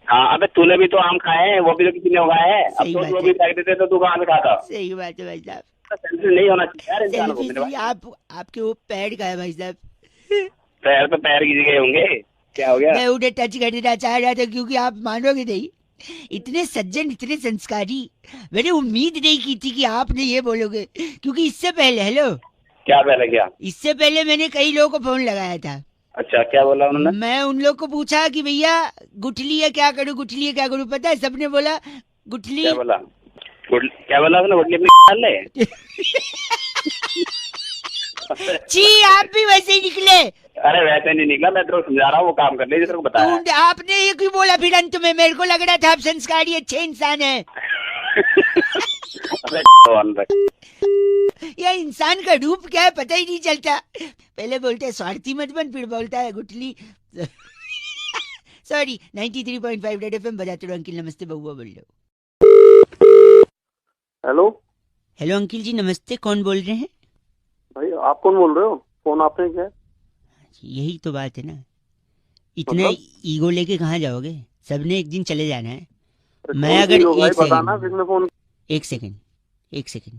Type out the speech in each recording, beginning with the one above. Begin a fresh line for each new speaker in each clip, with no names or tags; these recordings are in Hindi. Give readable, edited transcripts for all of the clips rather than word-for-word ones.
हाँ, अबे तूने भी तो आम खाए हैं, वो भी तो किसी ने उगाए हैं। अब तो वो भी फेंक देते तो तू कहाँ से खाता?
सही बात है भाई साहब।
सेल्फी नहीं होना चाहिए यार इंसान को। मेरे भाई
आपके वो पैर का है भाई साहब।
पैर तो पैर किसी के होंगे, क्या हो गया?
मैं उन्हें टच कर देना चाह रहा था क्योंकि आप मानोगे नहीं, इतने सज्जन, इतने संस्कारी, मैंने उम्मीद नहीं की थी कि आपने ये बोलोगे। क्योंकि इससे पहले, हेलो,
क्या पहले क्या?
इससे पहले मैंने कई लोगों को फोन लगाया था।
अच्छा, क्या बोला उन्होंने?
मैं उन लोग को पूछा कि भैया गुठली है क्या करूं, गुठली है क्या करूं, पता है सबने बोला गुठली।
क्या बोला? क्या बोला उसने? गुठली अपनी डाल ले।
जी, आप भी वैसे ही निकले।
अरे वैसे नहीं निकला, मैं तेरे को समझा रहा हूँ, वो काम कर ले जिसको बताया।
आपने ये क्यों बोला फिर अंत में? मेरे को लग रहा था आप संस्कारी अच्छे इंसान है। या इंसान का रूप क्या है पता ही नहीं चलता। पहले बोलते है स्वार्थी मत बन, फिर बोलता है गुठली। सॉरी, 93.5 रेड एफएम बजाते रहो। अंकिल नमस्ते, बउआ बोल रहे हो।
हेलो
हेलो अंकिल जी नमस्ते, कौन बोल रहे हैं?
भाई आप कौन बोल रहे हो? फोन आपने किया?
यही तो बात है ना, इतना ईगो लेके कहाँ जाओगे? सबने एक दिन चले जाना है। मैं अगर एक सेकंड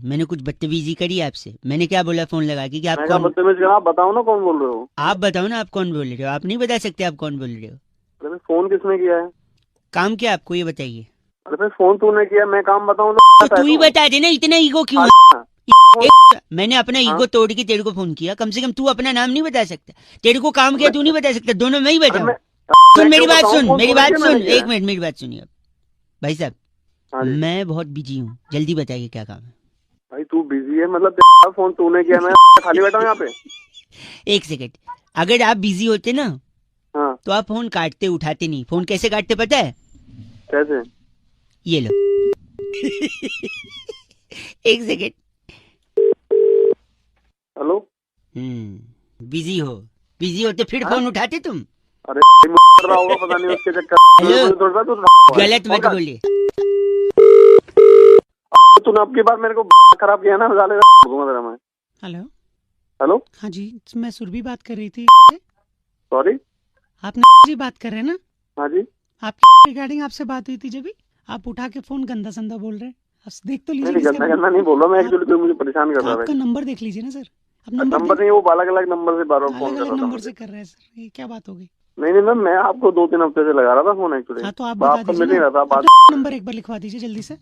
मैंने कुछ बदतमीजी करी आपसे? मैंने क्या बोला फोन लगा के कि आप कौन?
बदतमीजी आप बताओ ना कौन बोल रहे हो?
आप बताओ ना आप कौन बोल रहे हो? आप नहीं बता सकते आप कौन बोल रहे हो?
फोन किसने किया है?
काम क्या आपको ये बताइए?
अरे फोन तूने किया, मैं काम बताऊं
तो तू ही बता देना, इतना ईगो क्यों? मैंने अपना ईगो तोड़ के तेरे को फोन किया, कम से कम तू अपना नाम नहीं बता सकता? तेरे को काम किया तू नहीं बता सकता? दोनों मैं ही बताऊं? सुन मेरी बात सुन, एक मिनट मेरी बात सुनिए भाई साहब। मैं बहुत बिजी हूँ, जल्दी बताइए क्या काम है?
भाई तू बिजी है मतलब? फोन तूने किया, मैं खाली बैठा हूँ यहाँ पे।
एक सेकंड, अगर आप बिजी होते ना तो आप फोन काटते, उठाते नहीं। फोन कैसे काटते पता है?
कैसे?
ये लो। एक सेकंड।
हेलो।
बिजी होते फिर फोन उठाते तुम?
अरे कर रहा होगा पता नहीं उसके चक्कर।
गलत मत बोलिए।
तूने अब की बार मेरे को खराब किया ना, मैं। हेलो।
हाँ जी, मैं सुरभि बात कर रही थी।
सॉरी,
आप जी बात कर रहे हैं ना?
हाँ जी।
आपकी रिगार्डिंग आपसे बात हुई थी जब भी आप उठा के फोन गंदा संदा बोल रहे हैं। देख तो लीजिए।
गंदा नहीं बोल रहा मैं, एक्चुअली मुझे परेशान कर रहा है।
आपका नंबर देख लीजिए ना सर।
नंबर नहीं, वो अलग अलग नंबर से बार बार फोन कर रहा था।
नंबर से कर रहे हैं सर, ये क्या बात हो गई?
नहीं मैम, मैं आपको 2-3 हफ्ते से लगा रहा था फोन एक्चुअली।
हाँ तो आप बता दीजिए
मिल नहीं रहा था।
नंबर एक बार लिखवा दीजिए जल्दी से।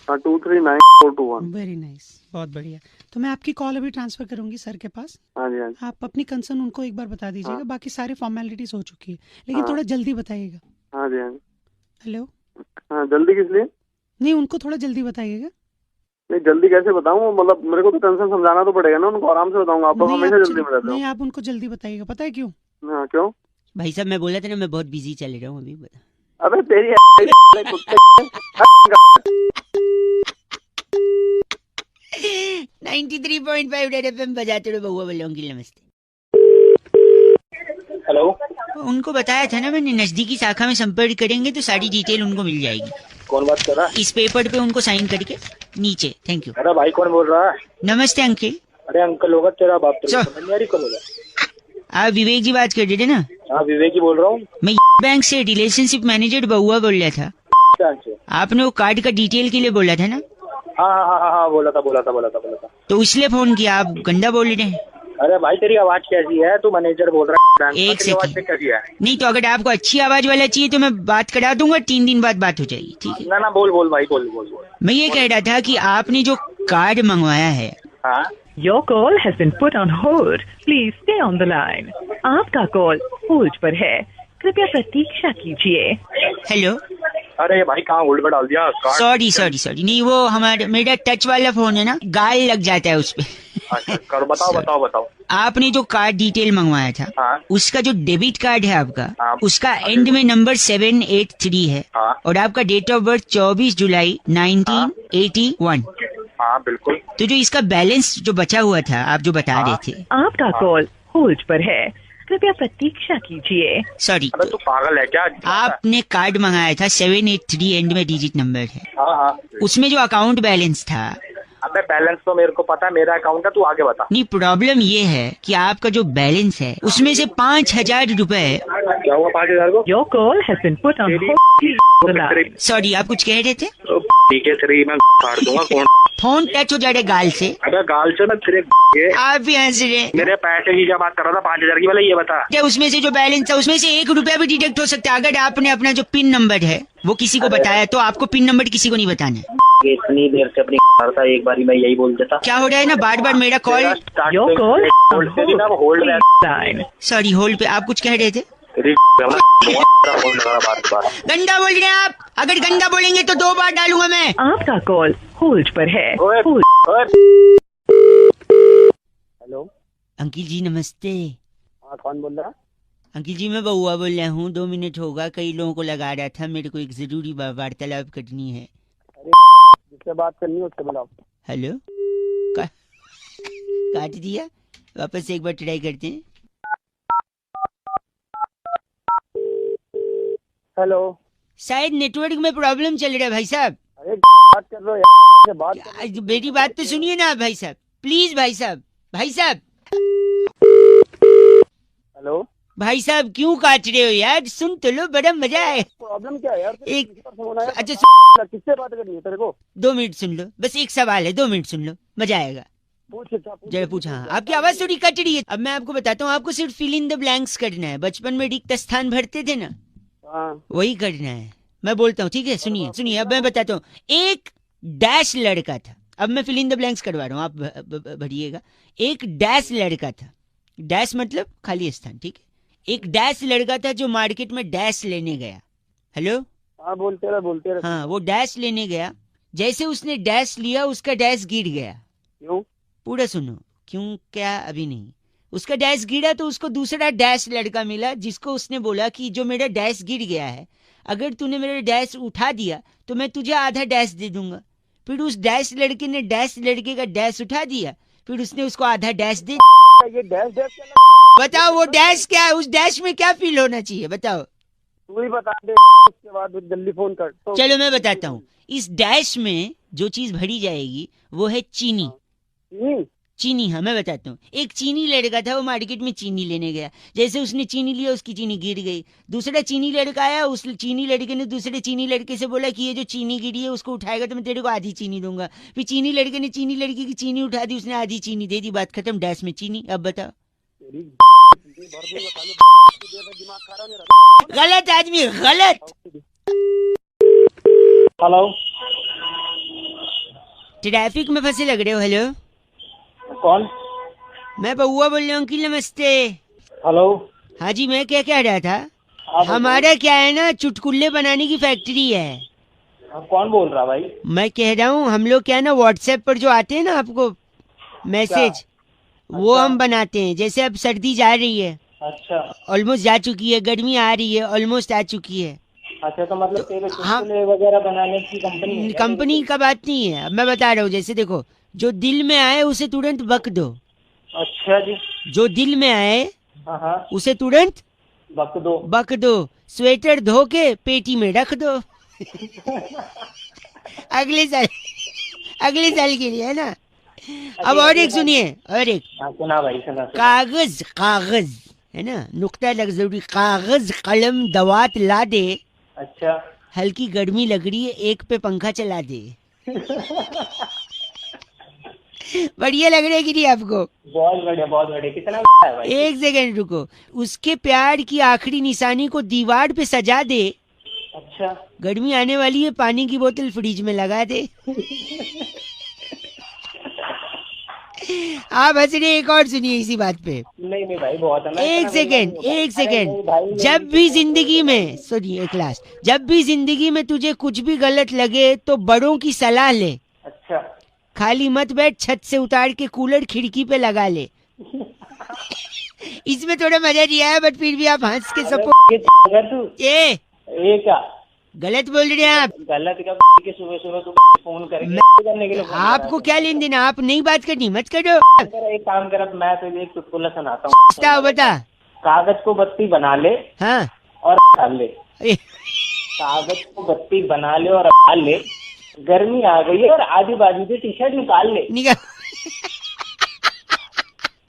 239421।
वेरी नाइस, बहुत बढ़िया। तो मैं आपकी कॉल अभी ट्रांसफर करूंगी सर के पास।
हाँ जी।
आप अपनी कंसर्न उनको एक बार बता दीजिएगा। बाकी सारे फॉर्मेलिटीज हो चुकी है, लेकिन थोड़ा जल्दी बताइएगा।
हाँ जी।
हेलो।
हाँ, जल्दी किस लिए?
नहीं, उनको थोड़ा जल्दी बताइएगा।
नहीं जल्दी कैसे बताऊं? मतलब मेरे को तो टेंशन समझाना तो पड़ेगा ना उनको। आराम से बताऊंगा, आप लोग हमेशा जल्दी में रहते हो।
नहीं, आप उनको जल्दी बताइएगा। पता है क्यों?
हाँ क्यों?
भाई साहब मैं बोला था ना मैं बहुत बिजी चल रहा हूँ अभी।
अबे तेरी
93.5 रेड एफएम बजाते रहो। बउआ बोल रहा हूँ। नमस्ते।
हेलो।
उनको बताया था ना मैंने, नजदीकी शाखा में संपर्क करेंगे तो सारी डिटेल उनको मिल जाएगी।
कौन बात कर रहा है?
इस पेपर पे उनको साइन करके नीचे। Thank you.
अरे भाई कौन बोल रहा है?
नमस्ते अंकिल।
अरे अंकल होगा तेरा बाप, तेरे समझ नहीं आ रही कौन होगा?
आप विवेक जी बात कर रहे थे ना?
हाँ विवेक ही बोल रहा हूँ।
मैं बैंक से रिलेशनशिप मैनेजर बउआ बोल रहा था। आपने वो कार्ड का डिटेल के लिए बोला था ना?
हाँ बोला था।
तो इसलिए फोन किया। आप गंदा बोल रहे हैं।
अरे भाई तेरी आवाज कैसी है? तू मैनेजर बोल रहा है?
एक सेकंड। नहीं तो अगर आपको अच्छी आवाज वाला चाहिए तो मैं बात करा दूंगा, 3 दिन बाद बात हो जाएगी। ठीक है
ना? बोल भाई बोल।
मैं ये कह रहा था कि आपने जो कार्ड मंगवाया है।
हाँ?
Your call has been put on hold. Please stay on the line. आपका कॉल होल्ड पर है, कृपया प्रतीक्षा कीजिए।
हेलो।
अरे भाई कहाँ होल्ड पर डाल दिया?
सॉरी नहीं, वो मेरा टच वाला फोन है ना, गाल लग जाता है उसपे।
अच्छा, बताओ।
आपने जो कार्ड डिटेल मंगवाया था,
हाँ?
उसका जो डेबिट कार्ड है आपका,
हाँ?
उसका एंड में नंबर 783 है।
हाँ?
और आपका डेट ऑफ बर्थ 24 जुलाई 1981।
हाँ बिल्कुल।
तो जो इसका बैलेंस जो बचा हुआ था आप जो बता रहे थे।
आपका कॉल होल्ड पर है, कृपया प्रतीक्षा कीजिए।
सॉरी,
अबे तू पागल है क्या?
आपने कार्ड मंगाया था 783 एंड में डिजिट नंबर है।
हाँ।
उसमें जो अकाउंट बैलेंस था।
अबे बैलेंस तो मेरे को पता है, मेरा अकाउंट है, तू आगे बता।
नहीं, प्रॉब्लम ये है कि आपका जो बैलेंस है उसमें से 5,000 रुपए
क्या हुआ 5,000 को?
Your call has been put on hold. Please hold the line.
Sorry, आप कुछ कह रहे थे?
ठीक है तेरी मैं फाड़ दूंगा कौन?
फोन टच हो जाएगा गाल से।
अबे गाल से मैं तेरे
आप भी हंस रहे हैं।
मेरे पैसे की क्या बात कर रहा था 5,000 की? वाला ये बता
क्या उसमें से जो बैलेंस था उसमें से 1 रुपया भी डिडक्ट हो सकता है? अगर आपने अपना जो पिन नंबर है वो किसी को बताया तो आपको पिन नंबर किसी को नहीं बताना है।
इतनी देर से अपनी था एक बारी मैं यही बोल देता।
क्या हो रहा है ना, बार बार मेरा कॉल।
Your call
होल्ड पे ना होल्ड में
line.
सॉरी, होल्ड पे। आप कुछ कह रहे थे?
होल्ड लगा बार।
गंदा बोल रहे हैं आप। अगर गंदा बोलेंगे तो 2 बार डालूंगा मैं।
आपका कॉल होल्ड पर है।
हेलो
अंकिल जी नमस्ते।
हाँ कौन बोल रहा?
अंकिल जी मैं बउआ बोल रहा हूँ। 2 मिनट होगा, कई लोगों को लगा रहा था। मेरे को एक जरूरी वार्तालाप करनी है।
जिससे बात करनी है उससे बुलाओ।
हेलो, काट दिया, वापस एक बार ट्राई करते हैं।
हेलो,
शायद नेटवर्क में प्रॉब्लम चल रहा है भाई साहब।
अरे बात कर लो यार, बात कर।
मेरी बात तो सुनिए ना भाई साहब, प्लीज भाई साहब। भाई साहब,
हेलो
भाई साहब क्यों काट रहे हो यार? सुन तो लो, बड़ा मजा है।
प्रॉब्लम क्या है यार?
एक अच्छा
किससे बात करनी है तेरे को?
2 मिनट सुन लो, बस एक सवाल है, 2 मिनट सुन लो, मजा आएगा।
पूछ
जरा पूछा। हाँ, आपकी आवाज थोड़ी कट रही है। अब मैं आपको बताता हूँ, आपको सिर्फ फिल इन द ब्लैंक्स करना है। बचपन में रिक्त स्थान भरते थे ना, वही करना है। मैं बोलता हूँ, ठीक है? सुनिए सुनिए, अब मैं बताता हूँ। एक डैश लड़का था। अब मैं फिल इन द ब्लैंक्स करवा रहा हूँ, आप भरिएगा। एक डैश लड़का था। डैश मतलब खाली स्थान, ठीक है? एक डैश लड़का था जो मार्केट में डैश लेने गया। हेलो,
हाँ बोलते रहे।
हाँ, वो डैश लेने गया। जैसे उसने डैश लिया, उसका डैश गिर गया।
क्यों?
पूरा सुनो। क्यों क्या अभी नहीं। उसका डैश गिरा तो उसको दूसरा डैश लड़का मिला, जिसको उसने बोला कि जो मेरा डैश गिर गया है, अगर तूने मेरा डैश उठा दिया तो मैं तुझे आधा डैश दे दूंगा। फिर उस डैश लड़के ने डैश लड़के का डैश उठा दिया, फिर उसने उसको आधा डैश दे।
ये डैश डैश
बताओ वो डैश क्या है? उस डैश में क्या फील होना चाहिए बताओ?
तू ही बता दे, उसके बाद जल्दी फोन कर। तो
चलो मैं बताता हूँ। इस डैश में जो चीज भरी जाएगी वो है चीनी। चीनी, हाँ मैं बताता हूँ। एक चीनी लड़का था, वो मार्केट में चीनी लेने गया। जैसे उसने चीनी लिया, उसकी चीनी गिर गई। दूसरा चीनी लड़का आया, उस चीनी लड़के ने दूसरे चीनी लड़के से बोला कि ये जो चीनी गिरी है उसको उठाएगा तो मैं तेरे को आधी चीनी दूंगा। फिर चीनी लड़के ने चीनी लड़की की चीनी उठा दी, उसने आधी चीनी दे दी, बात खत्म। डैश में चीनी। अब बताओ। गलत आदमी, गलत।
हेलो,
ट्रैफिक में फंसे लग रहे हो। हेलो,
कौन?
मैं बउआ बोल रहा हूँ अंकिल, नमस्ते।
हेलो,
हाँ जी, मैं क्या कह रहा था, हमारा क्या है ना, चुटकुल्ले बनाने की फैक्ट्री है।
कौन बोल रहा भाई?
मैं कह रहा हूँ, हम लोग क्या है ना, व्हाट्सएप पर जो आते हैं ना आपको मैसेज, वो हम बनाते हैं। जैसे अब सर्दी जा रही है,
अच्छा,
ऑलमोस्ट जा चुकी है, गर्मी आ रही है, ऑलमोस्ट आ चुकी है।
अच्छा, तो मतलब तेरे चुटकुले वगैरह बनाने की कंपनी है?
कंपनी का बात नहीं है, अब मैं बता रहा हूँ। जैसे देखो, जो दिल में आए उसे तुरंत बक दो।
अच्छा जी।
जो दिल में आए
हाँ,
उसे तुरंत
बक दो।
स्वेटर धो के पेटी में रख दो। अगले साल के लिए, है ना? अब और एक सुनिए, और एक।
सुना भाई, सुना।
कागज है ना, नुक्ता लग जरूरी। कागज कलम दवात ला दे।
अच्छा,
हल्की गर्मी लग रही है, एक पे पंखा चला दे। बढ़िया लग रहा है कि नहीं आपको?
बहुत बढ़िया। कितना है भाई?
एक सेकंड रुको। उसके प्यार की आखिरी निशानी को दीवार पे सजा दे।
अच्छा,
गर्मी आने वाली है, पानी की बोतल फ्रिज में लगा दे। आप हंस रहे, एक और सुनिए इसी बात पे।
नहीं भाई, बहुत है।
एक सेकंड। जब भी जिंदगी में, सुनिए क्लास, जब भी जिंदगी में तुझे कुछ भी गलत लगे तो बड़ों की सलाह ले।
अच्छा,
खाली मत बैठ, छत से उतार के कूलर खिड़की पे लगा ले। इसमें थोड़ा मजा नहीं आया, बट फिर भी आप हंस के सपोर्ट। ये क्या गलत बोल रहे हैं आप?
गलत क्या? सुबह तू फोन करने के लिए
आपको क्या लेन देना? आप नहीं बात करनी, मत करो।
एक काम कर, मैं तुझे एक चुटकुला सुनाता हूँ।
बता।
कागज को बत्ती बना ले,
हाँ,
और डाल ले। कागज को बत्ती बना ले और डाल ले, गर्मी आ गई है और आधी बाजू से टी शर्ट निकाल ले।
निकाल।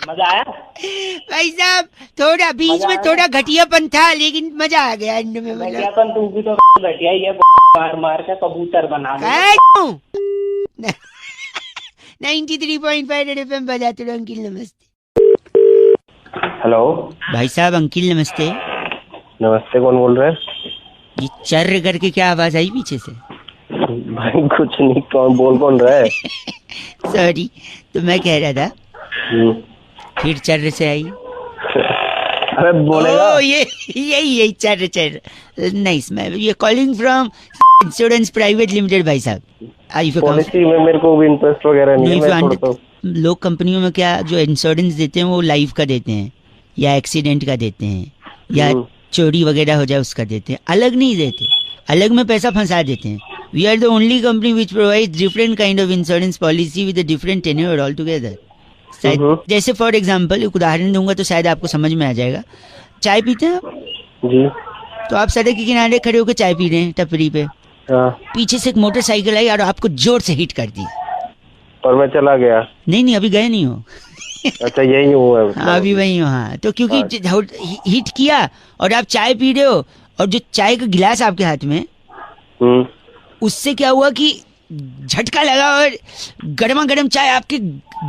मजा आया?
भाई साहब थोड़ा बीच में थोड़ा घटियापन था, लेकिन मजा आ गया एंड में। मजा
घटियापन तू भी तो घटिया ही है, मार मार के कबूतर बना दे।
93.5 रेड एफएम बजाते रहो। अंकिल नमस्ते।
हेलो
भाई साहब अंकिल नमस्ते।
नमस्ते, कौन बोल रहे हैं?
ये चर्र करके क्या आवाज आई पीछे से?
भाई कुछ नहीं, कौन रहा है?
सॉरी, तो मैं कह रहा था फिर चर्र से आई।
अरे बोलेगा।
ओ यही चर्र नाइस। मैं ये calling from insurance private limited. भाई साहब
पॉलिसी में मेरे को भी इंटरेस्ट वगैरह नहीं है।
लोग कंपनियों में क्या जो इंश्योरेंस देते हैं वो लाइफ का देते हैं, या एक्सीडेंट का देते हैं, या चोरी वगैरह हो जाए उसका देते हैं, अलग नहीं देते। अलग में पैसा फंसा देते हैं। We are the only company which provide different kind of insurance policy with different tenure all together. जैसे फॉर एग्जाम्पल एक उदाहरण दूंगा तो शायद आपको समझ में आ जाएगा। चाय पीते हैं आप
जी?
तो आप सड़क के किनारे खड़े होकर चाय पी रहे हैं टपरी पे, पीछे से एक मोटरसाइकिल आई और आपको जोर से हिट कर दी
और मैं चला गया।
नहीं अभी गए नहीं हो।
अच्छा यही हुआ है?
अभी वही हो। हाँ, तो क्योंकि हिट किया और आप चाय पी रहे हो और जो चाय का गिलास आपके हाथ में, उससे क्या हुआ कि झटका लगा और गर्मा गर्म चाय आपके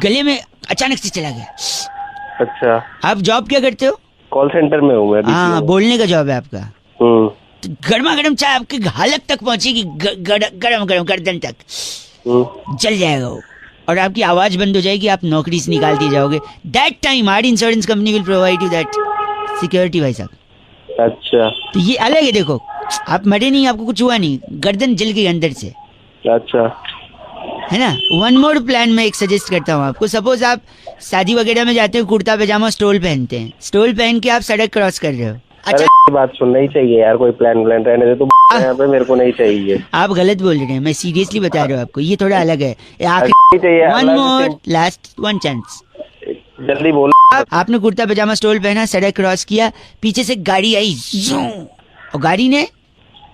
गले में अचानक से चला गया।
अच्छा, आप
जॉब क्या करते हो?
कॉल सेंटर में हूँ मैं।
हाँ, बोलने का जॉब है आपका। तो गर्मा गर्म चाय आपके हालत तक पहुंचेगी, गरम गर्दन तक जल जाएगा वो, और आपकी आवाज बंद हो जाएगी, आप नौकरी से निकाल दिए जाओगे। That time our insurance company will provide you that security. भाई साहब
अच्छा,
तो ये अलग है। देखो आप मरे नहीं, आपको कुछ हुआ नहीं, गर्दन जल गई अंदर से।
अच्छा
है ना। वन मोर प्लान मैं एक सजेस्ट करता हूँ आपको। सपोज आप शादी वगैरह में जाते हो, कुर्ता पैजामा स्टोल पहनते हैं, स्टोल पहन के आप सड़क क्रॉस कर रहे हो। अच्छा,
बात सुनना ही चाहिए यार, कोई प्लान रहने दे तो यहाँ पे मेरे को नहीं चाहिए।
आप गलत बोल रहे हैं, मैं सीरियसली बता रहा हूँ आपको, ये थोड़ा अलग है। One more last one chance,
जल्दी बोल।
आपने कुर्ता पैजामा स्टोल पहना, सड़क क्रॉस किया, पीछे से गाड़ी आई और गाड़ी ने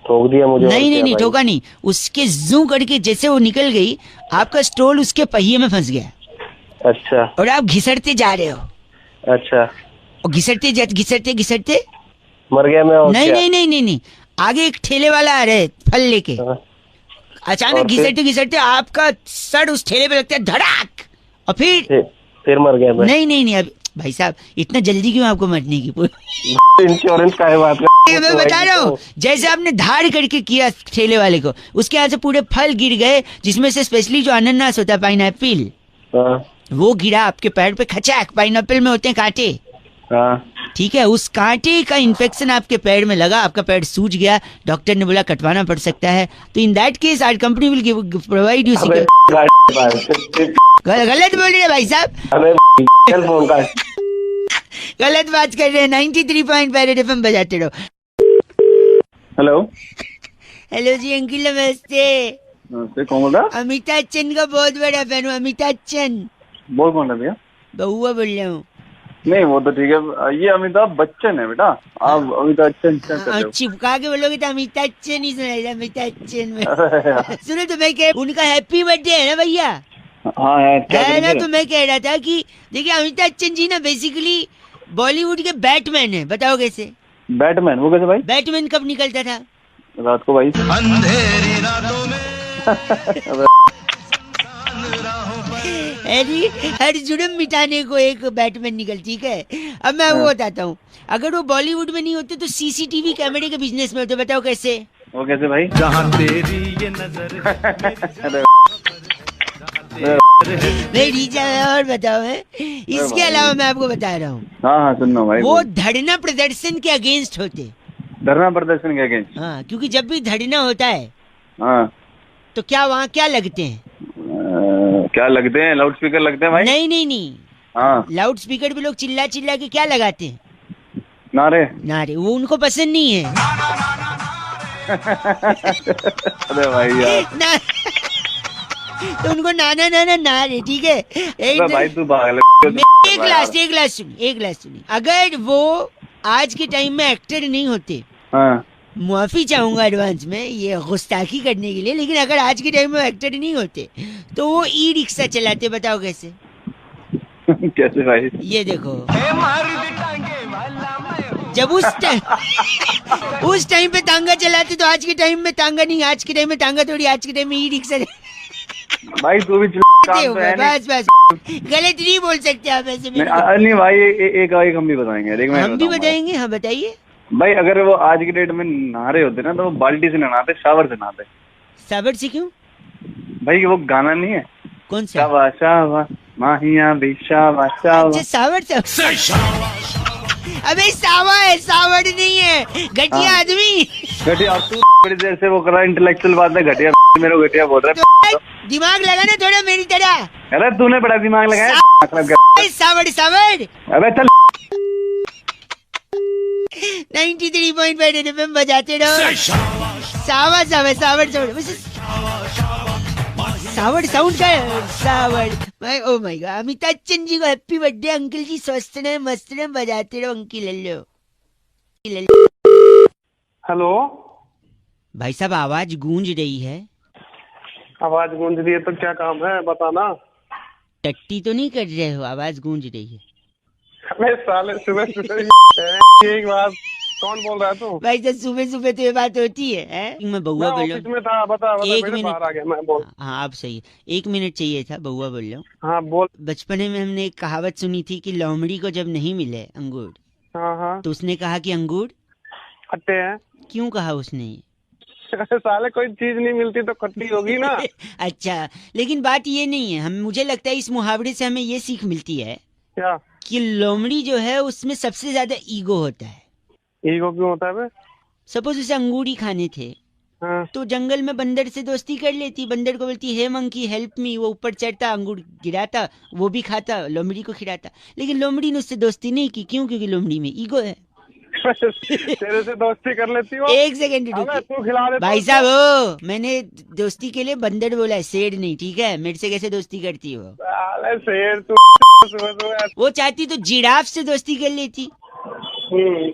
ठोक दिया मुझे।
नहीं ठोका नहीं, उसके जू करके जैसे वो निकल गई, आपका स्टोल उसके पहिए में फंस गया।
अच्छा, और
आप घिसटते जा रहे हो।
अच्छा,
और घिसटते
मर गया मैं?
नहीं, आगे एक ठेले वाला आ रहे फल लेके। अचानक घिसटते आपका सर उस ठेले पे लगता है धड़ाक, और
फिर मर गया मैं।
नहीं अब भाई साहब इतना जल्दी क्यों आपको मरने की?
इंश्योरेंस का है बात
मैं बता रहा हूँ, जैसे आपने धाड़ करके किया ठेले वाले को, उसके यहाँ से पूरे फल गिर गए, जिसमें से स्पेशली जो अनानास होता है, पाइनएप्पल, वो गिरा आपके पैर पे खचाक। पाइनएप्पल में होते हैं कांटे, ठीक है, उस कांटे का इन्फेक्शन आपके पैर में लगा, आपका पैर सूज गया, डॉक्टर ने बोला कटवाना पड़ सकता है। तो in that case our company will provide you. गलत बोल रहे हैं भाई साहब, गलत बात कर रहे हैं। 93.5 रेड एफएम बजाते रहो। हेलो जी अंकिल नमस्ते।
कौन बोल रहा?
अमिताभ बच्चन का बहुत बड़ा फैन हूँ। अमिताभ बच्चन
बोल। कौन है भैया?
बहुआ बोल रहा हूँ।
नहीं वो तो ठीक है, ये अमिताभ बच्चन है बेटा। आप अमिताभ बच्चन
चिपका के बोलोगे तो अमिताभ बच्चन ही सुनाएगा। अमिताभ बच्चन में सुनो तो मैं कह, उनका हैप्पी बर्थडे है ना भैया?
हाँ
है ना। तो मैं कह रहा था कि देखिए अमिताभ बच्चन जी ना बेसिकली बॉलीवुड के बैटमैन है। बताओ कैसे?
बैटमैन? वो कैसे भाई?
बैटमैन कब निकलता था?
रात को भाई,
अंधेरी रातों में
हर जुर्म मिटाने को एक बैटमैन निकल। ठीक है, अब मैं वो बताता हूँ, अगर वो बॉलीवुड में नहीं होते तो सीसीटीवी कैमरे के बिजनेस में होते। बताओ कैसे?
वो कैसे भाई?
जहाँ तेरी ये नजर
और बताओ है। इसके अलावा मैं आपको बता रहा हूँ,
हाँ सुनना भाई,
वो धरना प्रदर्शन के अगेंस्ट होते।
धरना प्रदर्शन के अगेंस्ट?
हाँ, क्योंकि जब भी धरना होता है तो क्या वहाँ क्या लगते हैं?
क्या लगते हैं? लाउड स्पीकर लगते हैं भाई?
नहीं। हाँ, लाउड स्पीकर भी लोग चिल्ला के क्या लगाते हैं? नारे। वो उनको पसंद नहीं है।
अरे भाई यार
तो उनको नारे। ठीक है,
भाई तू
एक ग्लास सुनी। अगर वो आज के टाइम में एक्टर नहीं होते, माफी चाहूंगा एडवांस में ये गुस्ताखी करने के लिए, लेकिन अगर आज के टाइम में एक्टर नहीं होते तो वो ई रिक्शा चलाते। बताओ कैसे?
कैसे भाई?
ये देखो, जब उस टाइम पे तांगा चलाते तो आज के टाइम में तांगा नहीं, आज के टाइम में तांगा थोड़ी, आज के टाइम में ई रिक्शा।
भाई तू भी काम तो है
बस बस, गलत नहीं बोल सकते आप ऐसे।
नहीं भाई, एक हम भी बताएंगे।
हम भी बताएंगे, हाँ बताइए
भाई। अगर वो आज की डेट में नहा रहे होते ना तो वो बाल्टी से नहाते, शावर से नहाते।
शावर से क्यों
भाई वो गाना नहीं है?
कौन सा?
शावा शावा माहिया भी शावा शावा।
अच्छा सावर से। अबे सावा है, सावर नहीं है, घटिया आदमी।
घटिया? अब तू बड़ी देर से वो कर रहा है इंटेलेक्चुअल बात है, घटिया मेरे को घटिया बोल रहा है।
दिमाग लगाना थोड़ा मेरी तरह।
अरे तूने बड़ा दिमाग लगाया।
सावर सावर।
अबे चल।
93.5 एफएम बजाते रहो। सावा सावर सावर सावर साउंड का है। सावर भाई, oh my god. Amitabh Bachchan ji को हैप्पी बर्थडे अंकल जी, स्वस्थ रहे मस्त रहे, बजाते रहो अंकी लल्लो।
हेलो
भाई साहब, आवाज गूंज रही है।
आवाज गूंज रही है तो क्या काम है बताना।
टट्टी तो नहीं कर रहे हो? आवाज गूंज रही है।
अबे साले सुबह सुबह एक बात, कौन बोल रहा है तू?
भाई साहब सुबह सुबह तो ये बात होती है? मैं बउआ बोल रहा
ऑफिस में था, बता
एक
मिनट बाहर आ गया मैं, बोल।
हाँ आप सही है, 1 मिनट चाहिए था, बउआ बोल रहा हूँ।
हाँ बोल।
बचपने में हमने एक कहावत सुनी थी कि लोमड़ी को जब नहीं मिले अंगूर,
हाँ हाँ
तो उसने कहा कि अंगूर
खट्टे हैं।
क्यों कहा उसने ये?
साले कोई चीज नहीं मिलती तो खट्टी होगी ना।
अच्छा, लेकिन बात ये नहीं है। हम मुझे लगता है इस मुहावरे से हमें ये सीख मिलती है
क्या?
कि लोमड़ी जो है उसमें सबसे ज्यादा ईगो होता है।
ईगो क्यों होता है बे?
सपोज उसे अंगूर ही खाने थे,
हाँ।
तो जंगल में बंदर से दोस्ती कर लेती। बंदर को बोलती हे मंकी हेल्प मी, वो ऊपर चढ़ता, अंगूर गिराता, वो भी खाता, लोमड़ी को खिलाता। लेकिन लोमड़ी ने उससे दोस्ती नहीं की। क्यों? क्योंकि लोमड़ी में ईगो है।
तेरे से दोस्ती कर लेती हो?
एक सेकंड
तू खिला दे
भाई साहब। ओ मैंने दोस्ती के लिए बंदर बोला है, शेर नहीं, ठीक है? मेरे से कैसे दोस्ती करती हो?
साले शेर तू सुबह।
वो चाहती तो जिराफ से दोस्ती कर लेती।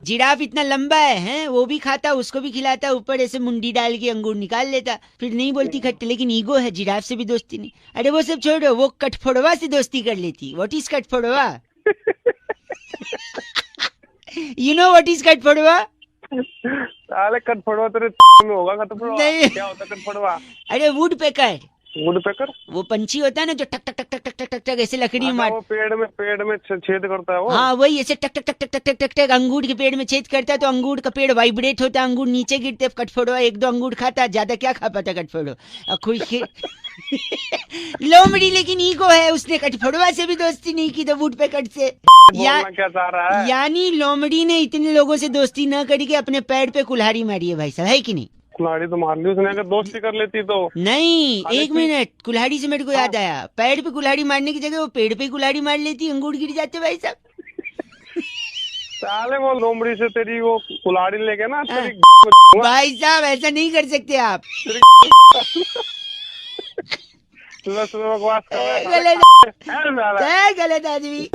जिराफ इतना लंबा है, वो भी खाता, उसको भी खिलाता, ऊपर ऐसे मुंडी डाल के अंगूर निकाल लेता, फिर नहीं बोलती खट्टे। लेकिन ईगो है, जिराफ से भी दोस्ती नहीं। अरे वो सब छोड़ो, वो कठफोड़वा से दोस्ती कर लेती। व्हाट इज कठफोड़वा? यू नो व्हाट इज कठफोड़वा?
साले कठफोड़वा तेरे में होगा। कठफोड़वा
नहीं।
क्या होता है कठफोड़वा?
अरे वुड पेकर।
Would picker?
वो पंछी होता है ना जो टक टक टक टक टक टक टक टक ऐसे लकड़ी में मार।
वो पेड़ में छेद करता है वो।
हाँ वही, ऐसे टक टक टक टक टक टक टक टक अंगूर के पेड़ में छेद करता है, तो अंगूर का पेड़ वाइब्रेट होता है, अंगूर नीचे गिरते। कठफोड़वा 1-2 अंगूर खाता, ज्यादा क्या खा पाता कठफोड़वा। लोमड़ी लेकिन ईगो है, उसने कठफोड़वा से भी दोस्ती नहीं की तो वुड पेकर से।
क्या चाह रहा है?
यानी लोमड़ी ने इतने लोगों से दोस्ती न करी के अपने पैर पे कुल्हाड़ी मारी है भाई साहब, है कि नहीं?
कुल्हाड़ी तो मार ली उसने, अगर दोस्ती कर लेती तो।
नहीं, एक मिनट, कुल्हाड़ी से मेरे को याद आया, पैर पे कुल्हाड़ी मारने की जगह वो पेड़ पे कुल्हाड़ी मार लेती, अंगूर गिर जाते भाई साहब।
साले वो लोमड़ी से तेरी वो कुल्हाड़ी लेके ना तेरी
भाई साहब ऐसा नहीं कर सकते आप।
सुबह सुबह बकवास कर
गलत आदमी।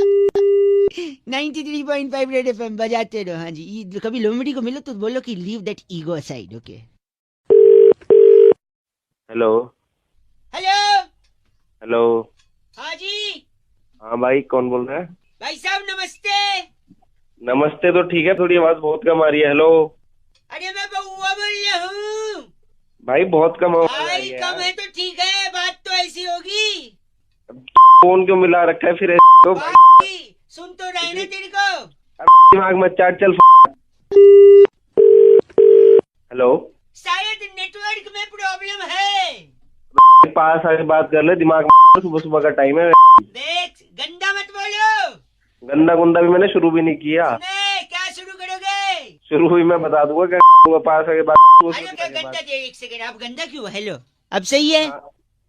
93.5 रेड एफएम बजाते रहो। हाँ जी, कभी लोमड़ी को मिलो तो बोलो कि leave that ego aside. Okay.
Hello
hello
hello.
हाँ जी।
हाँ भाई, कौन बोल रहा है?
भाई साहब नमस्ते।
नमस्ते तो ठीक है, थोड़ी आवाज बहुत कम आ रही है। हेलो।
अरे मैं बउआ बोल रहा हूँ
भाई बहुत कम आवाज आ
भाई।
रही है।
कम है तो ठीक है, बात तो ऐसी होगी।
फोन क्यों मिला रखा है फिर? तो
भाई सुन तो रहे ना तेरे को।
दिमाग में चाट चल। हेलो।
शायद नेटवर्क में प्रॉब्लम है।
पास आके बात कर ले, दिमाग में सुबह सुबह का टाइम है।
देख गंदा मत बोलो।
गंदा गुंदा भी मैंने शुरू भी नहीं किया।
क्या शुरू करोगे?
शुरू हुई मैं बता दूंगा। क्या पास आके बात।
अरे क्या गंदा दे, एक सेकंड, आप गंदा क्यों? हेलो अब सही है?